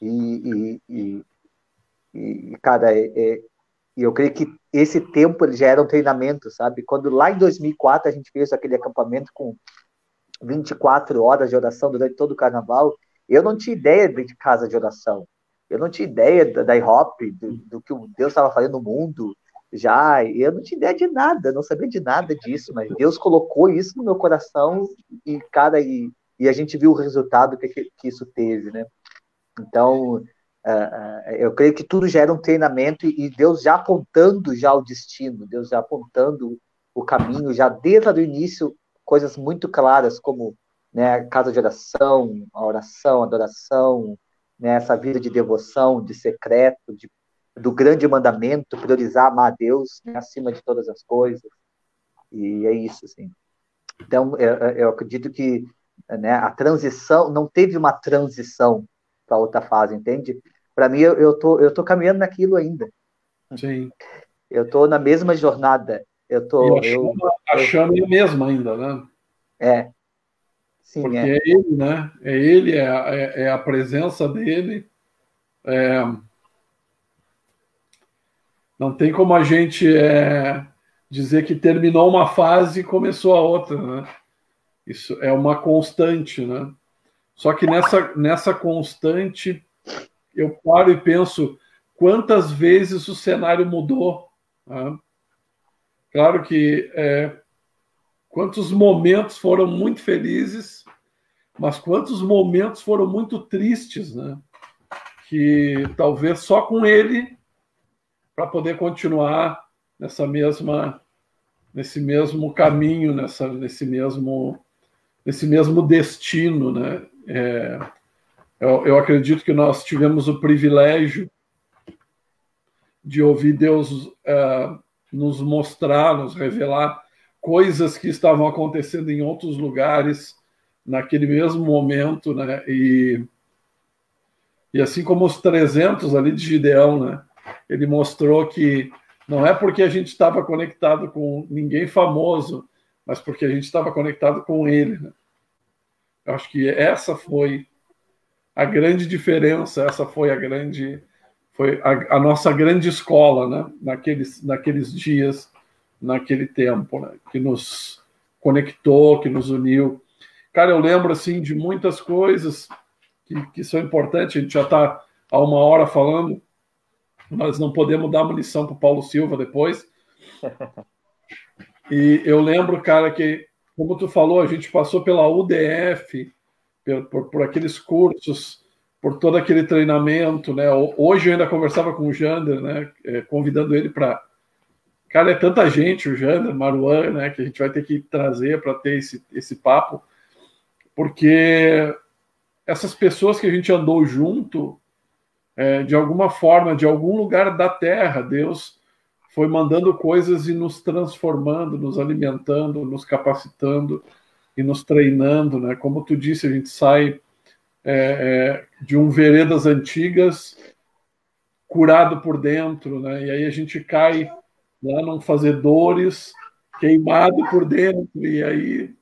Speaker 2: E, e, cara, eu creio que esse tempo ele já era um treinamento, sabe? Quando lá em 2004 a gente fez aquele acampamento com 24 horas de oração durante todo o carnaval, eu não tinha ideia de casa de oração. Eu não tinha ideia da IHOP, do que Deus estava fazendo no mundo já. Eu não tinha ideia de nada, não sabia de nada disso, mas Deus colocou isso no meu coração e, cara, e a gente viu o resultado que isso teve, né? Então, eu creio que tudo já era um treinamento e Deus já apontando já o destino, Deus já apontando o caminho, já desde o início, coisas muito claras, como, né, casa de oração, a adoração, né, essa vida de devoção, de secreto, do grande mandamento, priorizar amar a Deus, né, acima de todas as coisas. E é isso, assim. Então, eu acredito que, né, a transição, não teve uma transição para outra fase, entende? Para mim, eu tô caminhando naquilo ainda.
Speaker 1: Sim.
Speaker 2: Eu tô na mesma jornada.
Speaker 1: A chama é a mesma ainda, né?
Speaker 2: Sim,
Speaker 1: porque é ele, né? É ele, é a presença dele. Não tem como a gente dizer que terminou uma fase e começou a outra, né? Isso é uma constante, né? Só que nessa constante, eu paro e penso quantas vezes o cenário mudou. Né? Claro que quantos momentos foram muito felizes, mas quantos momentos foram muito tristes, né? Que talvez só com ele para poder continuar nesse mesmo caminho, nesse mesmo destino, né? Eu acredito que nós tivemos o privilégio de ouvir Deus nos mostrar, nos revelar coisas que estavam acontecendo em outros lugares naquele mesmo momento, né? E assim como os 300 ali de Gideão, né? Ele mostrou que não é porque a gente estava conectado com ninguém famoso, mas porque a gente estava conectado com ele, né? Eu acho que essa foi a grande diferença, essa foi a nossa grande escola, né? Naqueles dias, naquele tempo, né? Que nos conectou, que nos uniu. Cara, eu lembro assim de muitas coisas que são importantes. A gente já está há uma hora falando, nós não podemos dar uma lição para o Paulo Silva depois. E eu lembro, cara, que, como tu falou, a gente passou pela UDF, por aqueles cursos, por todo aquele treinamento, né? Hoje eu ainda conversava com o Jander, né? Convidando ele para... Cara, é tanta gente, o Jander, Maruan, né? Que a gente vai ter que trazer para ter esse papo, porque essas pessoas que a gente andou junto, de alguma forma, de algum lugar da Terra, Deus foi mandando coisas e nos transformando, nos alimentando, nos capacitando e nos treinando, né? Como tu disse, a gente sai de um veredas antigas curado por dentro, né? E aí a gente cai lá num fazedores queimado por dentro, e aí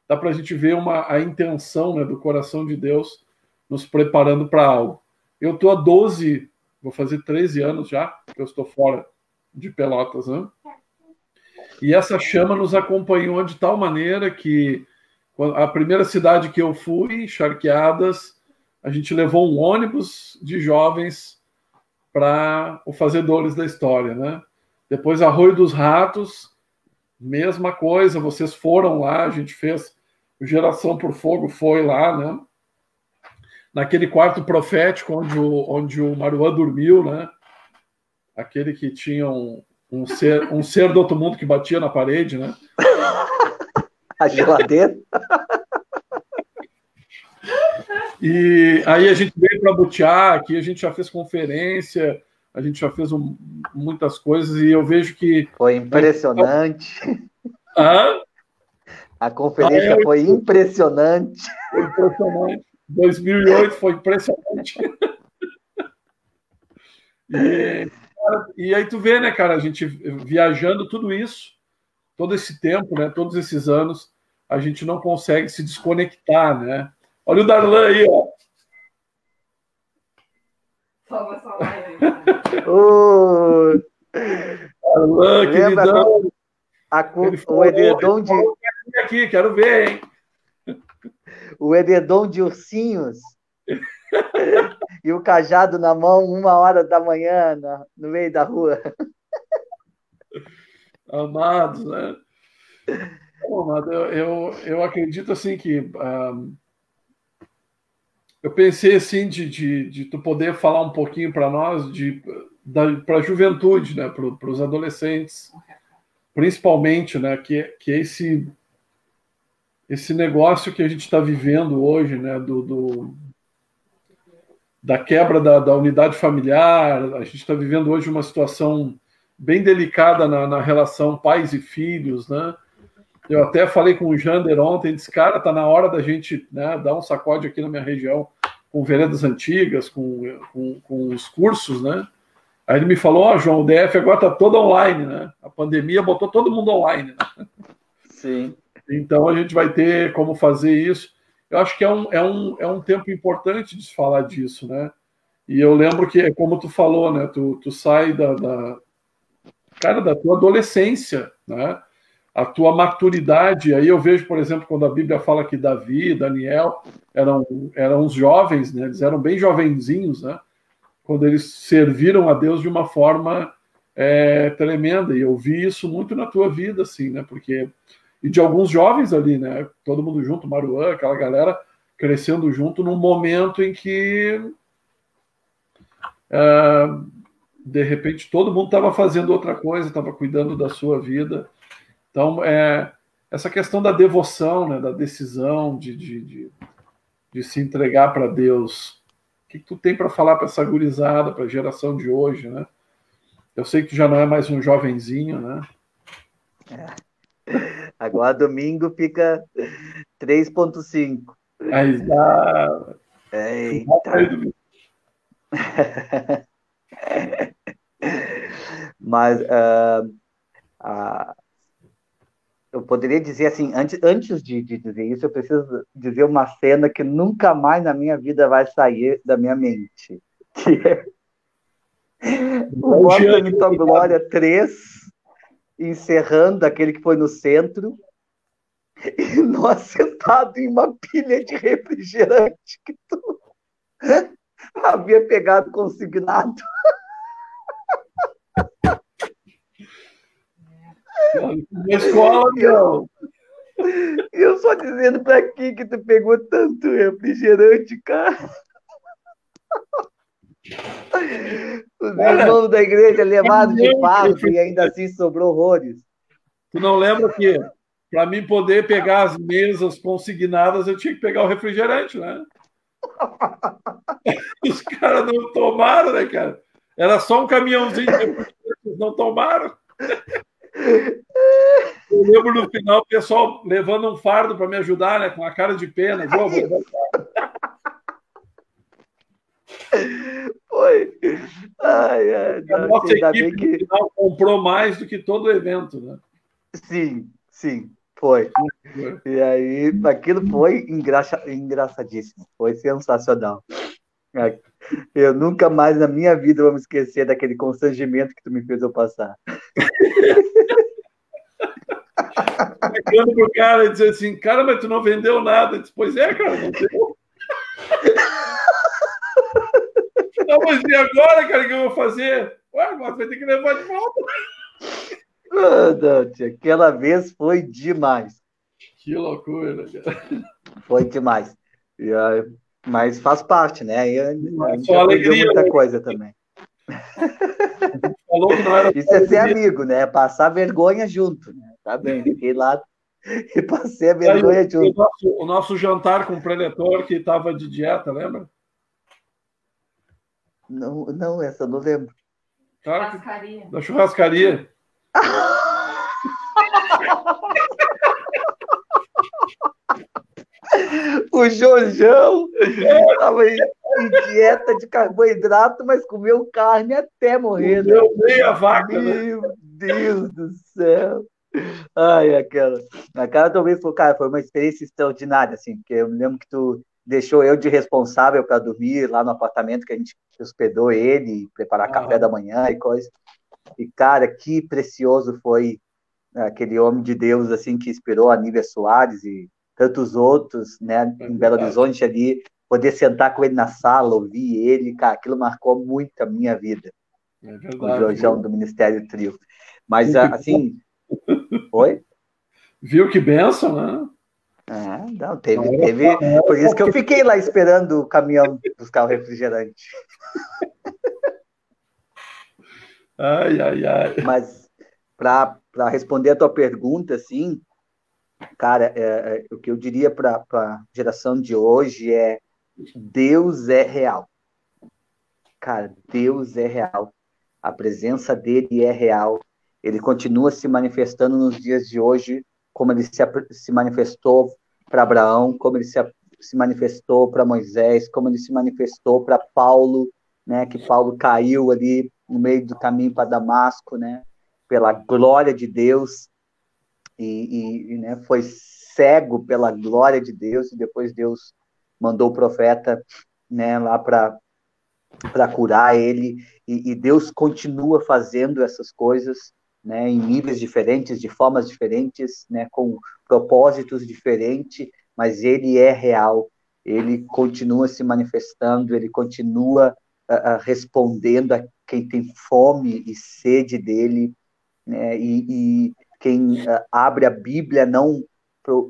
Speaker 1: dá para a gente ver a intenção, né, do coração de Deus nos preparando para algo. Eu estou há 12, vou fazer 13 anos já, que eu estou fora de Pelotas, né? E essa chama nos acompanhou de tal maneira que a primeira cidade que eu fui, Charqueadas, a gente levou um ônibus de jovens para o Fazedores da História, né? Depois Arroio dos Ratos, mesma coisa, vocês foram lá, a gente fez o Geração por Fogo, foi lá, né? Naquele quarto profético onde o Maruan dormiu, né? Aquele que tinha um ser do outro mundo que batia na parede, né?
Speaker 2: A geladeira.
Speaker 1: E aí a gente veio para Butiá, aqui a gente já fez conferência, a gente já fez muitas coisas, e eu vejo que...
Speaker 2: Foi impressionante. A conferência foi impressionante.
Speaker 1: Foi impressionante. 2008 foi impressionante. E aí tu vê, né, cara, a gente viajando tudo isso, todo esse tempo, né, todos esses anos, a gente não consegue se desconectar, né? Olha o Darlan aí, ó.
Speaker 3: Salva essa live.
Speaker 1: Darlan, queridão.
Speaker 2: O edredom de...
Speaker 1: Aqui, quero ver, hein?
Speaker 2: O edredom de ursinhos e o cajado na mão, 1h da manhã, no meio da rua.
Speaker 1: Amados, né? Bom, amado, eu acredito assim que eu pensei assim de tu poder falar um pouquinho para nós para a juventude, né? Para os adolescentes, principalmente, né? Que é esse negócio que a gente está vivendo hoje, né? Da quebra da unidade familiar. A gente está vivendo hoje uma situação bem delicada na relação pais e filhos, né? Eu até falei com o Jander ontem, disse, cara, tá na hora da gente, né, dar um sacode aqui na minha região, com veredas antigas, com os cursos, né? Aí ele me falou, ó, João, o DF agora está todo online, né? A pandemia botou todo mundo online, né?
Speaker 2: Sim.
Speaker 1: Então a gente vai ter como fazer isso. Eu acho que é um tempo importante de se falar disso, né? E eu lembro que, como tu falou, né? Tu sai da tua adolescência, né? A tua maturidade. Aí eu vejo, por exemplo, quando a Bíblia fala que Davi, Daniel eram os jovens, né? Eles eram bem jovenzinhos, né? Quando eles serviram a Deus de uma forma tremenda. E eu vi isso muito na tua vida, assim, né? Porque e de alguns jovens ali, né? Todo mundo junto, Maruã, aquela galera crescendo junto num momento em que de repente todo mundo estava fazendo outra coisa, estava cuidando da sua vida. Então, essa questão da devoção, né? Da decisão de se entregar para Deus. O que tu tem para falar para essa gurizada, para a geração de hoje, né? Eu sei que tu já não é mais um jovenzinho, né?
Speaker 2: Agora domingo fica 3,5.
Speaker 1: Aí dá.
Speaker 2: Eita. Mas eu poderia dizer assim, antes de dizer isso, eu preciso dizer uma cena que nunca mais na minha vida vai sair da minha mente. Que é o Mostra-me Tua Glória 3, encerrando aquele que foi no centro, e nós sentados em uma pilha de refrigerante que tu havia pegado consignado.
Speaker 1: Na escola, meu.
Speaker 2: Eu só dizendo pra quem que tu pegou tanto refrigerante, cara. Os irmãos da igreja levados de fardo e ainda assim sobrou horrores.
Speaker 1: Tu não lembra que para mim poder pegar as mesas consignadas eu tinha que pegar o refrigerante, né? Os caras não tomaram, né, cara? Era só um caminhãozinho de refrigerante, eles não tomaram. Eu lembro no final o pessoal levando um fardo para me ajudar, né? Com a cara de pena.
Speaker 2: Foi. Ai,
Speaker 1: a nossa equipe no final comprou mais do que todo o evento, né?
Speaker 2: Sim, foi. E aí, aquilo foi engraçadíssimo. Foi sensacional. Eu nunca mais na minha vida vou me esquecer daquele constrangimento que tu me fez eu passar.
Speaker 1: Chegando pro cara e dizer assim, cara, mas tu não vendeu nada. Eu disse, pois é, cara, não deu. Não, mas e agora, cara, o que eu vou fazer? Ué, agora vai ter que levar de volta.
Speaker 2: Não, tia, aquela vez foi demais.
Speaker 1: Que loucura, cara.
Speaker 2: Foi demais. Mas faz parte, né? A gente
Speaker 1: só
Speaker 2: aprendeu
Speaker 1: alegria,
Speaker 2: muita
Speaker 1: né?
Speaker 2: Coisa também.
Speaker 1: Falou que não era
Speaker 2: isso é ser amigo, né? Passar vergonha junto. Né? Tá bem, fiquei lá e passei a vergonha junto.
Speaker 1: O nosso jantar com o preletor que estava de dieta, lembra?
Speaker 2: Não, essa eu não lembro.
Speaker 3: Churrascaria.
Speaker 1: Da churrascaria.
Speaker 2: O Jorjão estava em dieta de carboidrato, mas comeu carne até morrer.
Speaker 1: Comeu meia vaca.
Speaker 2: Meu Deus do céu. Ai, aquela talvez foi uma experiência extraordinária, assim, porque eu me lembro que tu deixou eu de responsável para dormir lá no apartamento que a gente hospedou ele, preparar café da manhã e coisa. E, cara, que precioso foi aquele homem de Deus, assim, que inspirou a Nívia Soares e tantos outros, né, em Belo Horizonte ali, poder sentar com ele na sala, ouvir ele, cara, aquilo marcou muito a minha vida.
Speaker 1: É verdade.
Speaker 2: O Jorjão do Ministério Trio. Mas, assim... Oi?
Speaker 1: Viu que benção, né?
Speaker 2: Não, teve. Por isso que eu fiquei lá esperando o caminhão buscar o refrigerante.
Speaker 1: Ai.
Speaker 2: Mas, para responder a tua pergunta, assim, cara, o que eu diria para a geração de hoje é: Deus é real. Cara, Deus é real. A presença dele é real. Ele continua se manifestando nos dias de hoje, como ele se manifestou para Abraão, como ele se se manifestou para Moisés, como ele se manifestou para Paulo, né, que Paulo caiu ali no meio do caminho para Damasco, né, pela glória de Deus, né, foi cego pela glória de Deus, e depois Deus mandou o profeta, né, lá para curar ele, e Deus continua fazendo essas coisas, né, em níveis diferentes, de formas diferentes, né, com propósitos diferentes, mas ele é real, ele continua se manifestando, ele continua respondendo a quem tem fome e sede dele, né, e quem abre a Bíblia não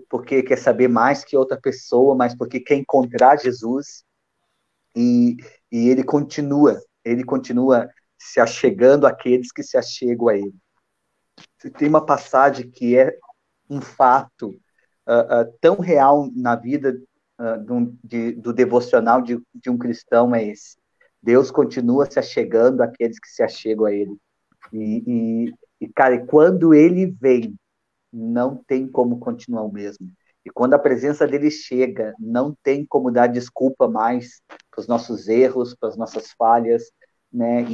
Speaker 2: porque quer saber mais que outra pessoa, mas porque quer encontrar Jesus, e ele continua se achegando àqueles que se achegam a ele. Tem uma passagem que é um fato tão real na vida do devocional de um cristão, é esse. Deus continua se achegando àqueles que se achegam a ele. Cara, quando ele vem, não tem como continuar o mesmo. E quando a presença dele chega, não tem como dar desculpa mais para os nossos erros, para as nossas falhas, né?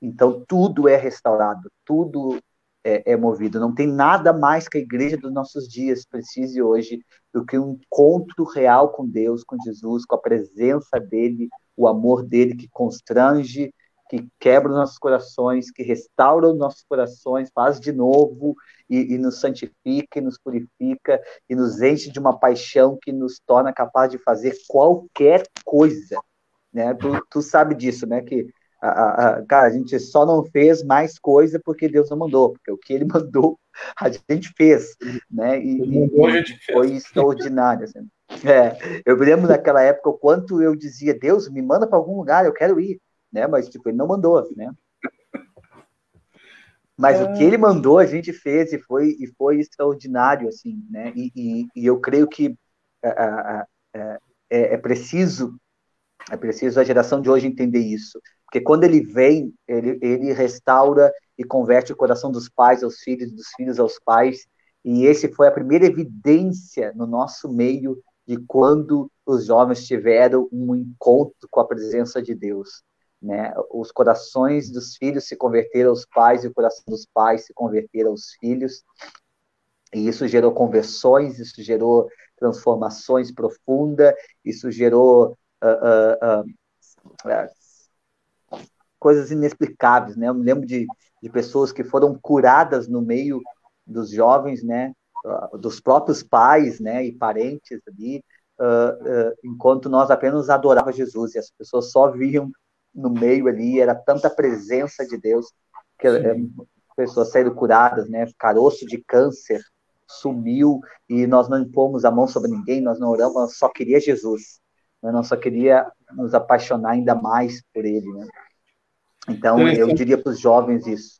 Speaker 2: Então tudo é restaurado, tudo é movido. Não tem nada mais que a igreja dos nossos dias precise hoje do que um encontro real com Deus, com Jesus, com a presença dele, o amor dele que constrange, que quebra os nossos corações, que restaura os nossos corações, faz de novo e nos santifica, e nos purifica, e nos enche de uma paixão que nos torna capaz de fazer qualquer coisa, né? Tu sabe disso, né? Que, cara, a gente só não fez mais coisa porque Deus não mandou, porque o que ele mandou, a gente fez, né? Foi extraordinário, assim. Eu me lembro naquela época o quanto eu dizia, Deus, me manda para algum lugar, eu quero ir, né? Mas, tipo, ele não mandou, né? Mas o que ele mandou, a gente fez, e foi extraordinário, assim, né? E eu creio que é preciso a geração de hoje entender isso. Porque quando ele vem, ele restaura e converte o coração dos pais aos filhos, dos filhos aos pais. E esse foi a primeira evidência no nosso meio de quando os jovens tiveram um encontro com a presença de Deus, né? Os corações dos filhos se converteram aos pais, e o coração dos pais se converteram aos filhos, e isso gerou conversões, isso gerou transformações profundas, isso gerou coisas inexplicáveis, né? Eu me lembro de pessoas que foram curadas no meio dos jovens, né? Dos próprios pais, né? E parentes ali, enquanto nós apenas adorávamos Jesus, e as pessoas só viam no meio ali, era tanta presença de Deus, que pessoas saíram curadas, né? Caroço de câncer sumiu, e nós não impomos a mão sobre ninguém, nós não oramos, nós só queria Jesus, né? Nós só queria nos apaixonar ainda mais por ele, né? Então, eu diria para os jovens isso.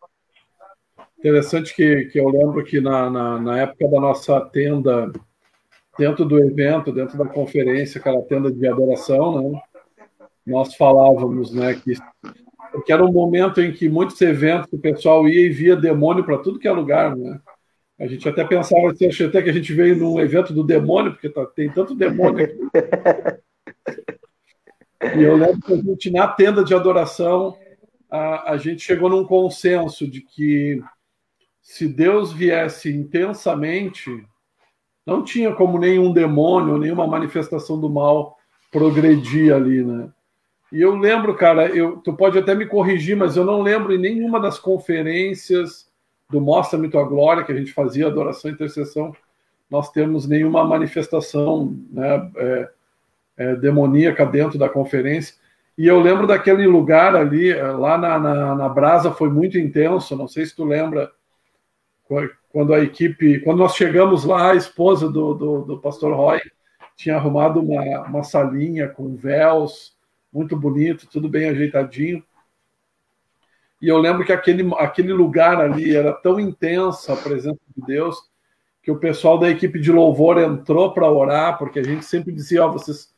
Speaker 1: Interessante que eu lembro que na época da nossa tenda, dentro do evento, dentro da conferência, aquela tenda de adoração, né? Nós falávamos, né, que era um momento em que muitos eventos o pessoal ia e via demônio para tudo que é lugar, né? A gente até pensava assim, achei até que a gente veio num evento do demônio, porque tem tanto demônio aqui. E eu lembro que a gente, na tenda de adoração, a gente chegou num consenso de que se Deus viesse intensamente, não tinha como nenhum demônio, nenhuma manifestação do mal progredir ali, né? E eu lembro, cara, tu pode até me corrigir, mas eu não lembro em nenhuma das conferências do Mostra-me Tua Glória, que a gente fazia adoração e intercessão, nós temos nenhuma manifestação, né, demoníaca dentro da conferência. E eu lembro daquele lugar ali, lá na Brasa, foi muito intenso, não sei se tu lembra, quando nós chegamos lá, a esposa do pastor Roy tinha arrumado uma salinha com véus, muito bonito, tudo bem ajeitadinho. E eu lembro que aquele lugar ali era tão intensa a presença de Deus, que o pessoal da equipe de louvor entrou para orar, porque a gente sempre dizia, vocês,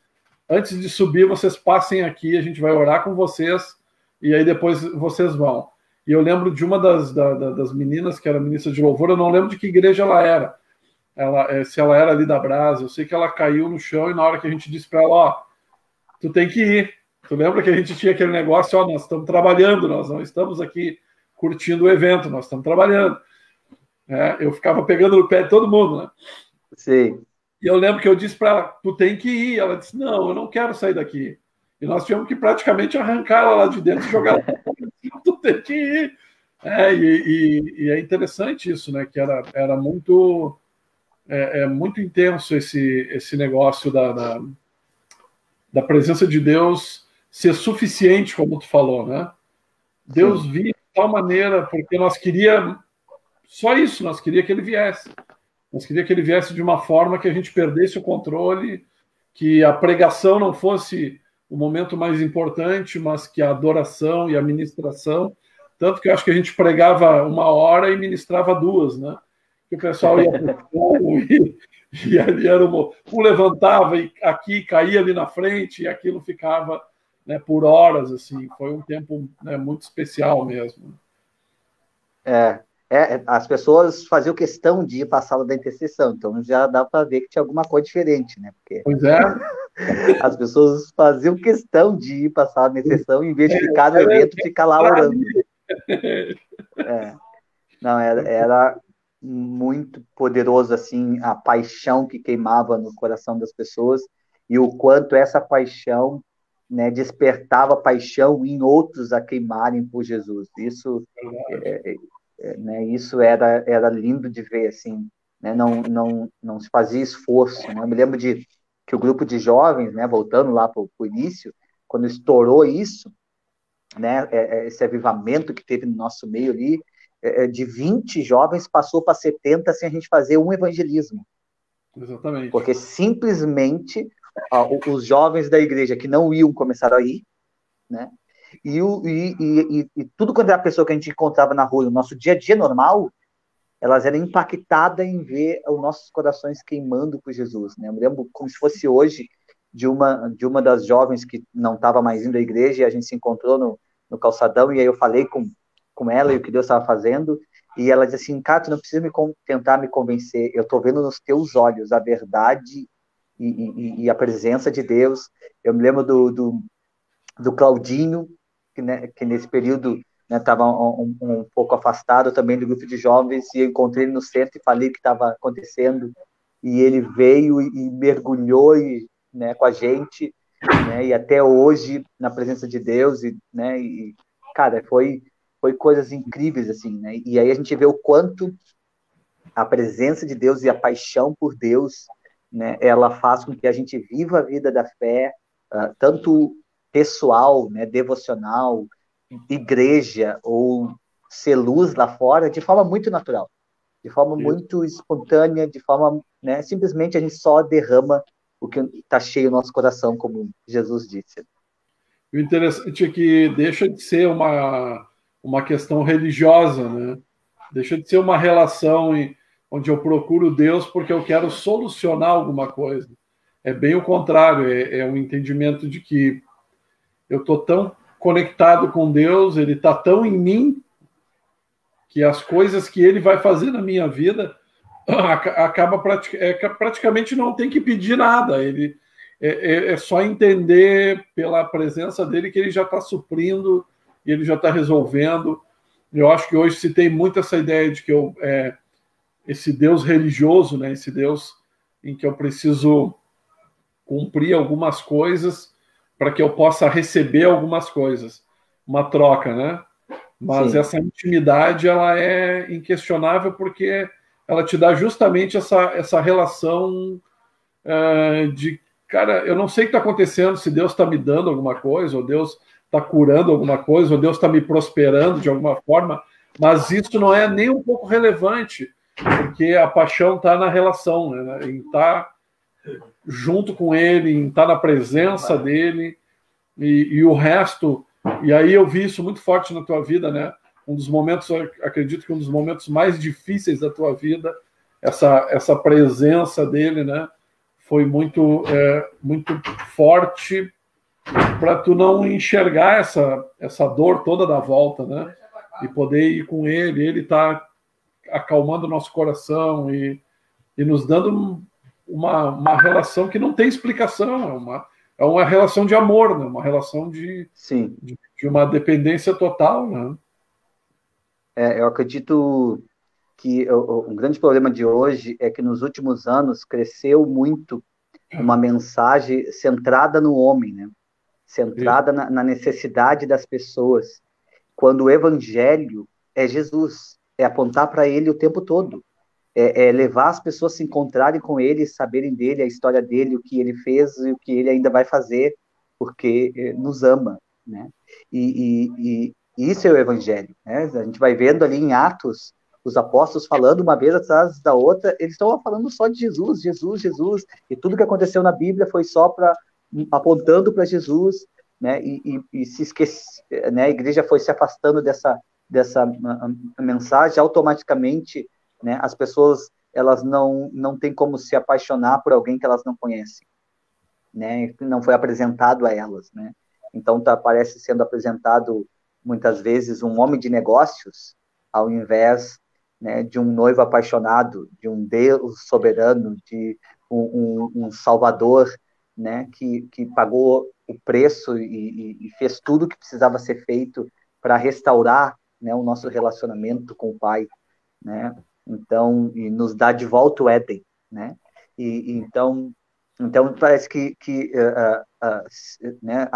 Speaker 1: antes de subir, vocês passem aqui, a gente vai orar com vocês, e aí depois vocês vão. E eu lembro de uma das meninas, que era ministra de louvor, eu não lembro de que igreja ela era, se ela era ali da Brasa, eu sei que ela caiu no chão e na hora que a gente disse para ela, ó, tu tem que ir. Tu lembra que a gente tinha aquele negócio, ó, nós estamos trabalhando, nós não estamos aqui curtindo o evento, nós estamos trabalhando. Eu ficava pegando no pé de todo mundo, né?
Speaker 2: Sim.
Speaker 1: E eu lembro que eu disse para ela, tu tem que ir. Ela disse, não, eu não quero sair daqui. E nós tivemos que praticamente arrancar ela lá de dentro e jogar. Tu tem que ir. E é interessante isso, né? Que era muito, muito intenso esse negócio da presença de Deus ser suficiente, como tu falou, né? Deus via de tal maneira, porque nós queríamos só isso, nós queríamos que ele viesse. Nós queríamos que ele viesse de uma forma que a gente perdesse o controle, que a pregação não fosse o momento mais importante, mas que a adoração e a ministração, tanto que eu acho que a gente pregava 1 hora e ministrava 2, né? Que o pessoal ia e ali era um levantava e aqui caía ali na frente e aquilo ficava, né, por horas, assim. Foi um tempo, né, muito especial mesmo.
Speaker 2: As pessoas faziam questão de ir para a sala da intercessão, então já dá para ver que tinha alguma coisa diferente, né? Porque
Speaker 1: pois é.
Speaker 2: As pessoas faziam questão de ir para a sala da intercessão, em vez de ficar no evento, ficar lá orando. Não, era muito poderoso, assim, a paixão que queimava no coração das pessoas e o quanto essa paixão, né, despertava paixão em outros a queimarem por Jesus. Isso, né, isso era lindo de ver, assim, né, não se fazia esforço, né? Eu me lembro que o grupo de jovens, né, voltando lá para o início, quando estourou isso, né, esse avivamento que teve no nosso meio ali, de 20 jovens passou para 70 sem a gente fazer um evangelismo.
Speaker 1: Exatamente.
Speaker 2: Porque simplesmente os jovens da igreja que não iam começaram a ir, né? E tudo quanto era a pessoa que a gente encontrava na rua, no nosso dia a dia normal, elas eram impactadas em ver os nossos corações queimando por Jesus, né? Eu me lembro como se fosse hoje de uma das jovens que não estava mais indo à igreja e a gente se encontrou no calçadão e aí eu falei com ela e o que Deus estava fazendo e ela disse assim, cara, tu não precisa tentar me convencer, eu estou vendo nos teus olhos a verdade e a presença de Deus. Eu me lembro do Claudinho, que nesse período estava um pouco afastado também do grupo de jovens, e eu encontrei ele no centro e falei o que estava acontecendo, e ele veio e mergulhou com a gente, né, e até hoje, na presença de Deus, cara, foi coisas incríveis, assim, né, e aí a gente vê o quanto a presença de Deus e a paixão por Deus, né, ela faz com que a gente viva a vida da fé, tanto pessoal, né, devocional, igreja ou ser luz lá fora, de forma muito natural, de forma muito espontânea, de forma, né, simplesmente a gente só derrama o que está cheio no nosso coração, como Jesus disse.
Speaker 1: O interessante é que deixa de ser uma questão religiosa, né? Deixa de ser uma relação onde eu procuro Deus porque eu quero solucionar alguma coisa. É bem o contrário, é um entendimento de que eu estou tão conectado com Deus, Ele está tão em mim, que as coisas que Ele vai fazer na minha vida acaba praticamente não tem que pedir nada. Ele é só entender pela presença dele que Ele já está suprindo e Ele já está resolvendo. Eu acho que hoje se tem muito essa ideia de que esse Deus religioso, né, esse Deus em que eu preciso cumprir algumas coisas para que eu possa receber algumas coisas, uma troca, né? Mas sim, essa intimidade ela é inquestionável porque ela te dá justamente essa relação de, cara, eu não sei o que está acontecendo, se Deus está me dando alguma coisa, ou Deus está curando alguma coisa, ou Deus está me prosperando de alguma forma, mas isso não é nem um pouco relevante, porque a paixão está na relação, né? Em estar junto com Ele, em estar na presença dEle, e o resto. E aí eu vi isso muito forte na tua vida, né? Um dos momentos, acredito que um dos momentos mais difíceis da tua vida, essa presença dele, né? Foi muito forte para tu não enxergar essa dor toda da volta, né? E poder ir com ele tá acalmando o nosso coração e e nos dando uma relação que não tem explicação, é uma relação de amor, né? Uma relação de uma dependência total, né?
Speaker 2: Eu acredito que um grande problema de hoje é que nos últimos anos cresceu muito uma mensagem centrada no homem, né? Centrada na necessidade das pessoas, quando o evangelho é Jesus, é apontar para ele o tempo todo, é levar as pessoas a se encontrarem com ele, saberem dele, a história dele, o que ele fez e o que ele ainda vai fazer, porque nos ama, né? E isso é o evangelho, né? A gente vai vendo ali em Atos os apóstolos falando uma vez atrás da outra, eles estão falando só de Jesus, Jesus, Jesus, e tudo que aconteceu na Bíblia foi só apontando para Jesus, né? E se esquece, né? A igreja foi se afastando dessa mensagem automaticamente, né? As pessoas, elas não têm como se apaixonar por alguém que elas não conhecem, né? Não foi apresentado a elas, né? Então parece sendo apresentado muitas vezes um homem de negócios ao invés, né, de um noivo apaixonado, de um Deus soberano, de um Salvador, né, que pagou o preço e fez tudo o que precisava ser feito para restaurar, né, o nosso relacionamento com o Pai, né? Então, e nos dá de volta o Éden, né? Então parece que né,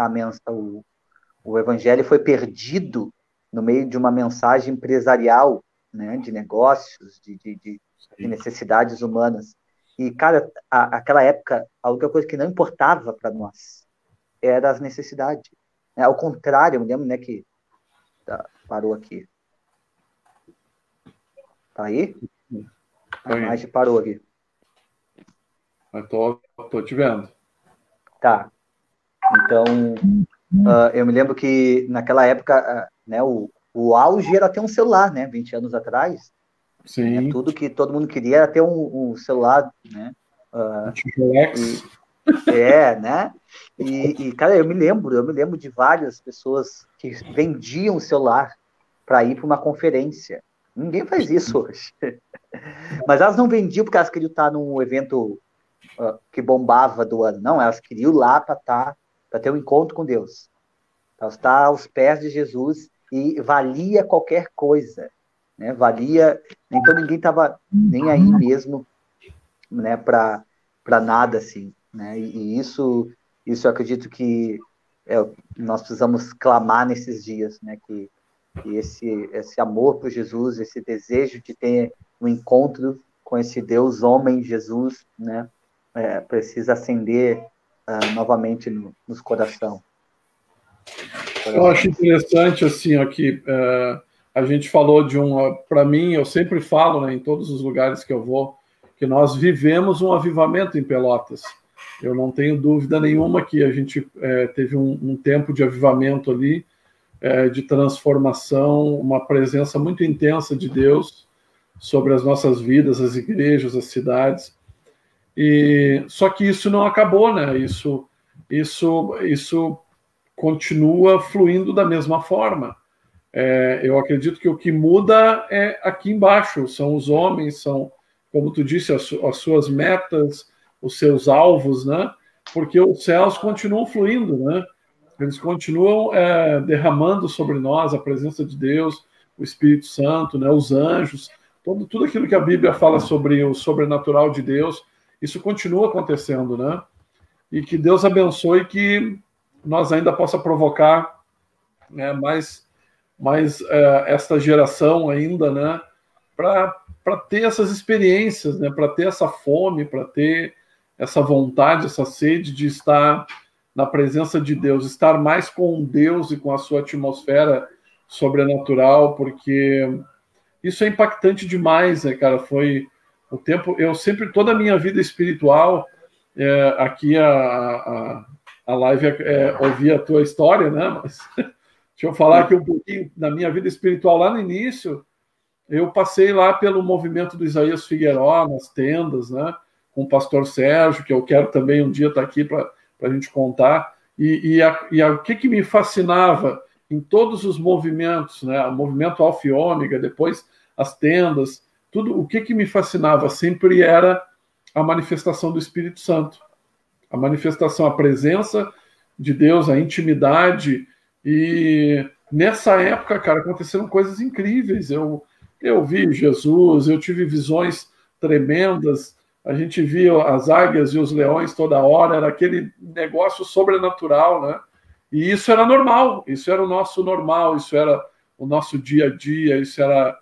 Speaker 2: o Evangelho foi perdido no meio de uma mensagem empresarial, né, de negócios, de necessidades humanas. E, cara, aquela época, a única coisa que não importava para nós era as necessidades. Ao contrário, eu me lembro, né, que parou aqui. Tá aí? A imagem parou aqui.
Speaker 1: Tô te vendo.
Speaker 2: Tá. Então, eu me lembro que naquela época, né, o auge era ter um celular, né? 20 anos atrás.
Speaker 1: Sim.
Speaker 2: Né, tudo que todo mundo queria era ter um celular, né? Né? E, cara, eu me lembro de várias pessoas que vendiam o celular para ir para uma conferência. Ninguém faz isso hoje. Mas elas não vendiam porque elas queriam estar num evento que bombava do ano. Não, elas queriam ir lá para ter um encontro com Deus. Para estar aos pés de Jesus, e valia qualquer coisa, né? Valia, então ninguém estava nem aí mesmo, né, para nada assim, né? E isso eu acredito que nós precisamos clamar nesses dias, né? Que esse amor por Jesus, esse desejo de ter um encontro com esse Deus homem Jesus, né? Precisa acender novamente nos corações.
Speaker 1: Eu acho interessante, assim, aqui, a gente falou para mim, eu sempre falo, né, em todos os lugares que eu vou, que nós vivemos um avivamento em Pelotas. Eu não tenho dúvida nenhuma que a gente teve um tempo de avivamento ali, de transformação, uma presença muito intensa de Deus sobre as nossas vidas, as igrejas, as cidades. Só que isso não acabou, né? Isso continua fluindo da mesma forma. Eu acredito que o que muda é aqui embaixo, são os homens, são, como tu disse, as suas metas, os seus alvos, né? Porque os céus continuam fluindo, né? Eles continuam derramando sobre nós a presença de Deus, o Espírito Santo, né? Os anjos, tudo aquilo que a Bíblia fala sobre o sobrenatural de Deus, isso continua acontecendo, né? E que Deus abençoe que nós ainda possa provocar mais esta geração ainda, né, para ter essas experiências, né, para ter essa fome, para ter essa vontade, essa sede de estar na presença de Deus, estar mais com Deus e com a sua atmosfera sobrenatural, porque isso é impactante demais, né, cara? Foi o tempo, eu sempre, toda a minha vida espiritual, aqui a live ouvir a tua história, né? Mas deixa eu falar aqui um pouquinho da minha vida espiritual. Lá no início, eu passei lá pelo movimento do Isaías Figueiró, nas tendas, né? Com o pastor Sérgio, que eu quero também um dia estar aqui para a gente contar. O que me fascinava em todos os movimentos, né? O movimento Alfa e Ômega, depois as tendas, tudo o que me fascinava sempre era a manifestação do Espírito Santo, a manifestação, a presença de Deus, a intimidade. E nessa época, cara, aconteceram coisas incríveis. Eu vi Jesus, eu tive visões tremendas, a gente via as águias e os leões toda hora, era aquele negócio sobrenatural, né? E isso era normal, isso era o nosso normal, isso era o nosso dia a dia, isso era...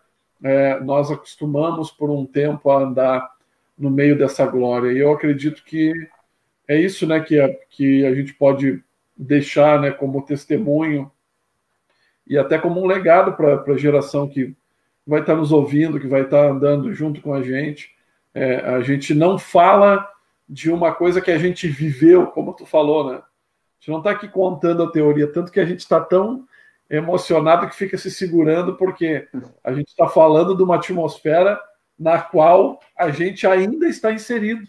Speaker 1: nós acostumamos por um tempo a andar no meio dessa glória. E eu acredito que é isso, né, que a gente pode deixar, né, como testemunho e até como um legado para a geração que vai estar nos ouvindo, que vai estar andando junto com a gente. A gente não fala de uma coisa que a gente viveu, como tu falou, né? A gente não está aqui contando a teoria, tanto que a gente está tão emocionado que fica se segurando, porque a gente está falando de uma atmosfera na qual a gente ainda está inserido,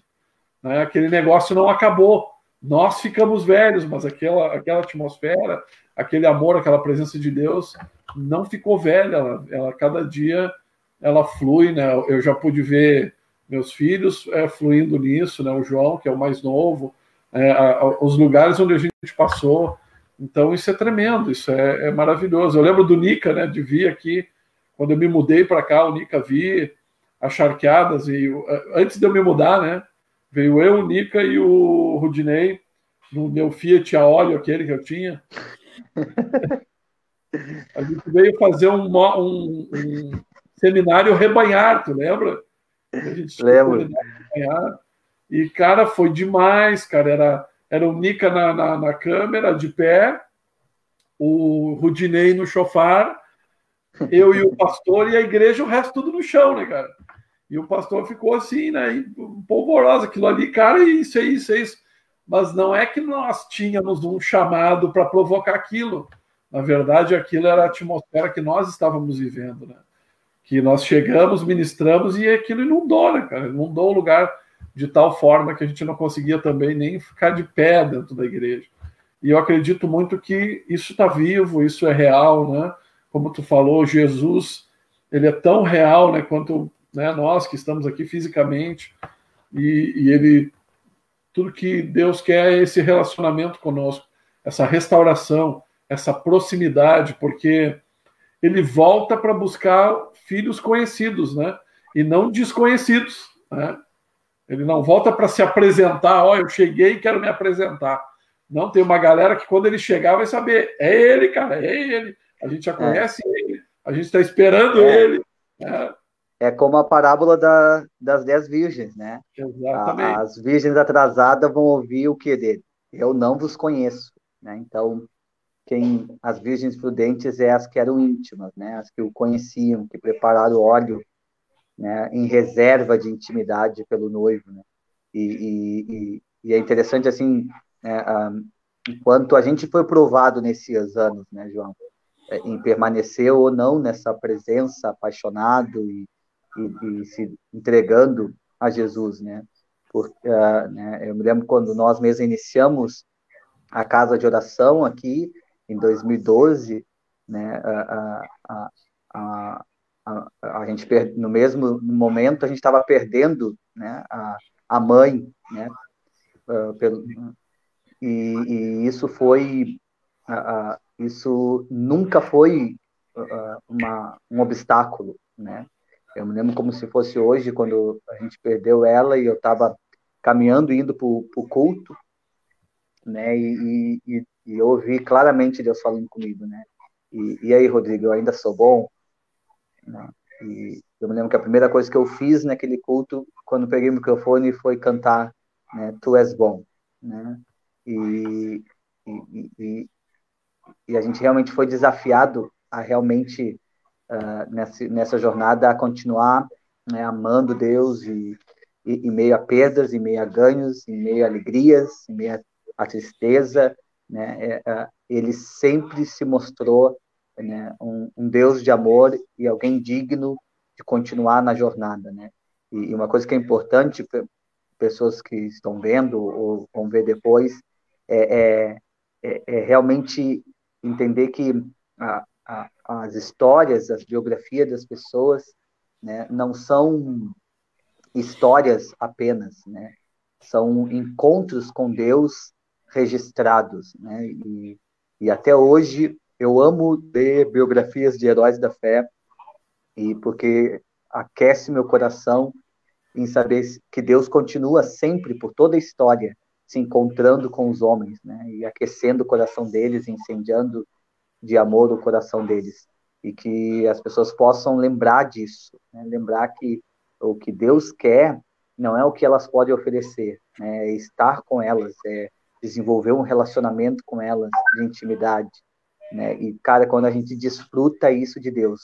Speaker 1: né? Aquele negócio não acabou. Nós ficamos velhos, mas aquela atmosfera, aquele amor, aquela presença de Deus não ficou velha. Ela cada dia ela flui, né? Eu já pude ver meus filhos fluindo nisso, né? O João, que é o mais novo, os lugares onde a gente passou. Então isso é tremendo, isso é maravilhoso. Eu lembro do Nica, né? De vir aqui, quando eu me mudei para cá, o Nica vi as charqueadas, e antes de eu me mudar, né? Veio eu, o Nica e o Rudinei no meu Fiat a óleo, aquele que eu tinha. A gente veio fazer um seminário Rebanhar, tu lembra? A gente
Speaker 2: Lembro.
Speaker 1: Rebanhar. E, cara, foi demais, cara. Era o Nica na câmera, de pé, o Rudinei no chofar, eu e o pastor, e a igreja, o resto tudo no chão, né, cara? E o pastor ficou assim, né, polvorosa, aquilo ali, cara, isso, é isso, é isso. Mas não é que nós tínhamos um chamado para provocar aquilo. Na verdade, aquilo era a atmosfera que nós estávamos vivendo, né? Que nós chegamos, ministramos e aquilo inundou, né, cara? Inundou o lugar de tal forma que a gente não conseguia também nem ficar de pé dentro da igreja. E eu acredito muito que isso está vivo, isso é real, né? Como tu falou, Jesus, ele é tão real, né, quanto, né, nós que estamos aqui fisicamente, e ele, tudo que Deus quer é esse relacionamento conosco, essa restauração, essa proximidade, porque ele volta para buscar filhos conhecidos, né, e não desconhecidos, né? Ele não volta para se apresentar, ó, eu cheguei e quero me apresentar. Não, tem uma galera que quando ele chegar vai saber, é ele, cara, é ele. A gente já conhece ele, a gente está esperando ele. Né?
Speaker 2: É como a parábola das 10 virgens, né?
Speaker 1: Exatamente.
Speaker 2: As virgens atrasadas vão ouvir o que dele? Eu não vos conheço, né? Então, as virgens prudentes é as que eram íntimas, né? As que o conheciam, que prepararam o óleo, né? Em reserva de intimidade pelo noivo, né? E é interessante, assim, né? Enquanto a gente foi provado nesses anos, né, João? Em permanecer ou não nessa presença, apaixonado e se entregando a Jesus, né? Porque, né, eu me lembro quando nós mesmos iniciamos a casa de oração aqui em 2012, né? A gente no mesmo momento a gente estava perdendo, né? A mãe, né? E isso foi isso nunca foi um obstáculo, né? Eu me lembro como se fosse hoje, quando a gente perdeu ela e eu estava caminhando, indo para o culto, né? E eu ouvi claramente Deus falando comigo, né? E aí, Rodrigo, eu ainda sou bom? Né? E eu me lembro que a primeira coisa que eu fiz naquele culto, quando peguei o microfone, foi cantar, né? Tu és bom, né? E, e, e a gente realmente foi desafiado a realmente, nessa jornada, a continuar, né, amando Deus em meio a perdas, em meio a ganhos, em meio a alegrias, em meio a tristeza, né? Ele sempre se mostrou, né, um Deus de amor e alguém digno de continuar na jornada, né? E uma coisa que é importante para pessoas que estão vendo ou vão ver depois é, realmente entender que as histórias, as biografias das pessoas, né, não são histórias apenas, né? São encontros com Deus registrados, né? E até hoje eu amo ler biografias de heróis da fé, e porque aquece meu coração em saber que Deus continua sempre, por toda a história, se encontrando com os homens, né? E aquecendo o coração deles, incendiando de amor o coração deles. E que as pessoas possam lembrar disso, né? Lembrar que o que Deus quer não é o que elas podem oferecer, né? É estar com elas, é desenvolver um relacionamento com elas de intimidade, né? E, cara, quando a gente desfruta isso de Deus,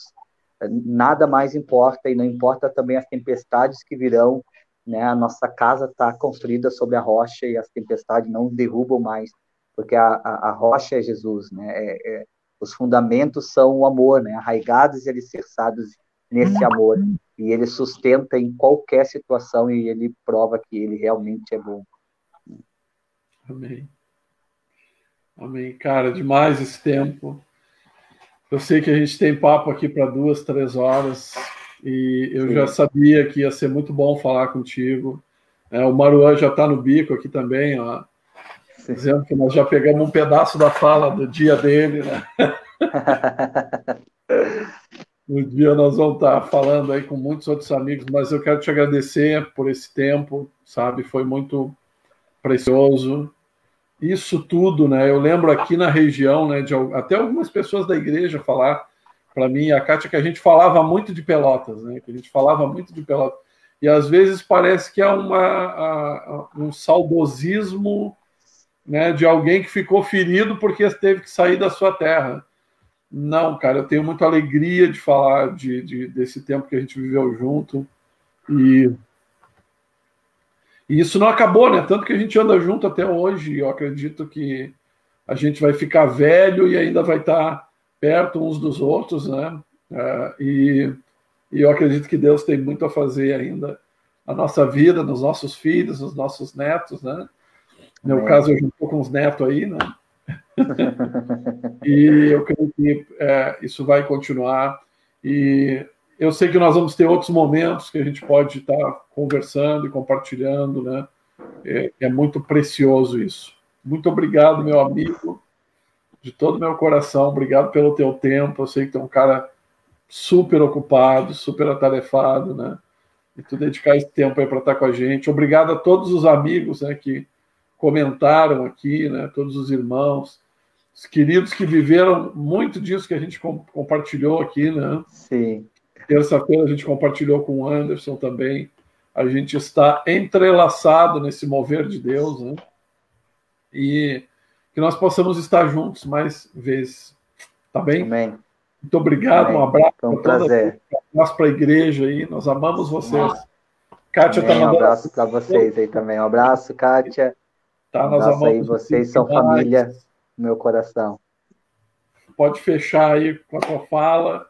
Speaker 2: nada mais importa, e não importa também as tempestades que virão, né? A nossa casa está construída sobre a rocha e as tempestades não derrubam mais, porque a rocha é Jesus, né? Os fundamentos são o amor, né? Arraigados e alicerçados nesse amor, e ele sustenta em qualquer situação, e ele prova que ele realmente é bom.
Speaker 1: Amém. Amém. Cara, demais esse tempo. Eu sei que a gente tem papo aqui para 2, 3 horas, e eu
Speaker 2: Sim.
Speaker 1: já sabia que ia ser muito bom falar contigo. O Maruan já está no bico aqui também, ó, dizendo que nós já pegamos um pedaço da fala do dia dele, né? No dia nós vamos estar falando aí com muitos outros amigos, mas eu quero te agradecer por esse tempo, sabe? Foi muito precioso. Isso tudo, né? Eu lembro aqui na região, né, de até algumas pessoas da igreja falar para mim e a Kátia que a gente falava muito de Pelotas, né? Que a gente falava muito de Pelotas. E às vezes parece que é um saudosismo, né, de alguém que ficou ferido porque teve que sair da sua terra. Não, cara, eu tenho muita alegria de falar desse tempo que a gente viveu junto. E isso não acabou, né? Tanto que a gente anda junto até hoje. Eu acredito que a gente vai ficar velho e ainda vai estar perto uns dos outros, né? E eu acredito que Deus tem muito a fazer ainda na nossa vida, nos nossos filhos, nos nossos netos, né? No meu caso, eu já estou com os netos aí, né? E eu creio que isso vai continuar. E eu sei que nós vamos ter outros momentos que a gente pode estar conversando e compartilhando, né? É muito precioso isso. Muito obrigado, meu amigo, de todo o meu coração. Obrigado pelo teu tempo. Eu sei que tu é um cara super ocupado, super atarefado, né? E tu dedicar esse tempo aí para estar com a gente. Obrigado a todos os amigos, né, que comentaram aqui, né? Todos os irmãos, os queridos que viveram muito disso que a gente compartilhou aqui, né?
Speaker 2: Sim.
Speaker 1: Terça-feira a gente compartilhou com o Anderson também. A gente está entrelaçado nesse mover de Deus, né? E que nós possamos estar juntos mais vezes, tá bem?
Speaker 2: Amém.
Speaker 1: Muito obrigado,
Speaker 2: Amém.
Speaker 1: um abraço
Speaker 2: Foi um prazer.
Speaker 1: Um abraço para a igreja aí, nós amamos vocês. Kátia está
Speaker 2: Amém. Um
Speaker 1: mandando.
Speaker 2: abraço para vocês aí também. Um abraço, Kátia.
Speaker 1: Tá,
Speaker 2: Um
Speaker 1: nós
Speaker 2: abraço aí,
Speaker 1: amamos
Speaker 2: vocês são
Speaker 1: demais.
Speaker 2: família no meu coração.
Speaker 1: Pode fechar aí com a tua fala,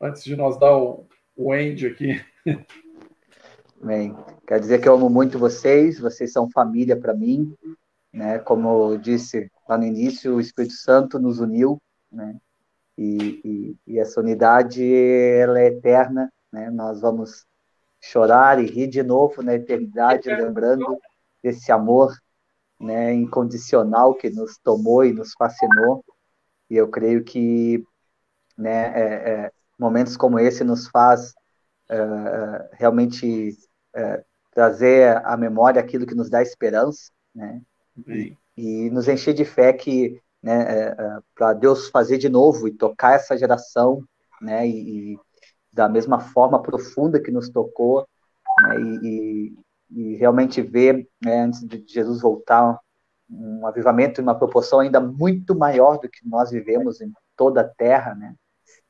Speaker 1: antes de nós dar o end aqui.
Speaker 2: Bem, quero dizer que eu amo muito vocês são família para mim, né? Como eu disse lá no início, o Espírito Santo nos uniu, né? E essa unidade, ela é eterna, né? Nós vamos chorar e rir de novo na eternidade, lembrando desse amor, né, incondicional que nos tomou e nos fascinou. E eu creio que, né, momentos como esse nos faz realmente trazer à memória aquilo que nos dá esperança, né? E nos encher de fé que, né, para Deus fazer de novo e tocar essa geração, né, e da mesma forma profunda que nos tocou, né, e realmente ver, né, antes de Jesus voltar, um avivamento em uma proporção ainda muito maior do que nós vivemos em toda a terra, né,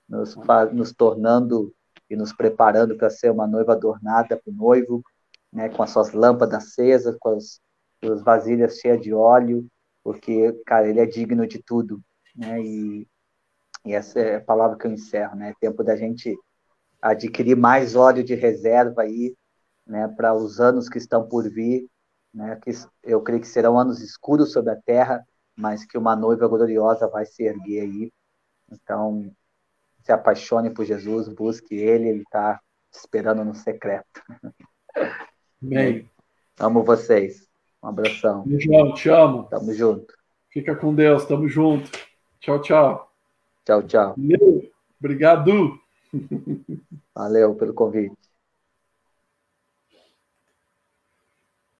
Speaker 2: nos tornando e nos preparando para ser uma noiva adornada para o noivo, né, com as suas lâmpadas acesas, com as vasilhas cheias de óleo, porque, cara, ele é digno de tudo, né, e essa é a palavra que eu encerro, né, tempo da gente adquirir mais óleo de reserva aí, né, para os anos que estão por vir, né, que eu creio que serão anos escuros sobre a terra, mas que uma noiva gloriosa vai se erguer aí. Então, se apaixone por Jesus, busque ele está esperando no secreto.
Speaker 1: Amém.
Speaker 2: Amo vocês. Um abração.
Speaker 1: João, te amo.
Speaker 2: Tamo junto.
Speaker 1: Fica com Deus, tamo junto. Tchau, tchau.
Speaker 2: Tchau, tchau.
Speaker 1: Valeu. Obrigado.
Speaker 2: Valeu pelo convite.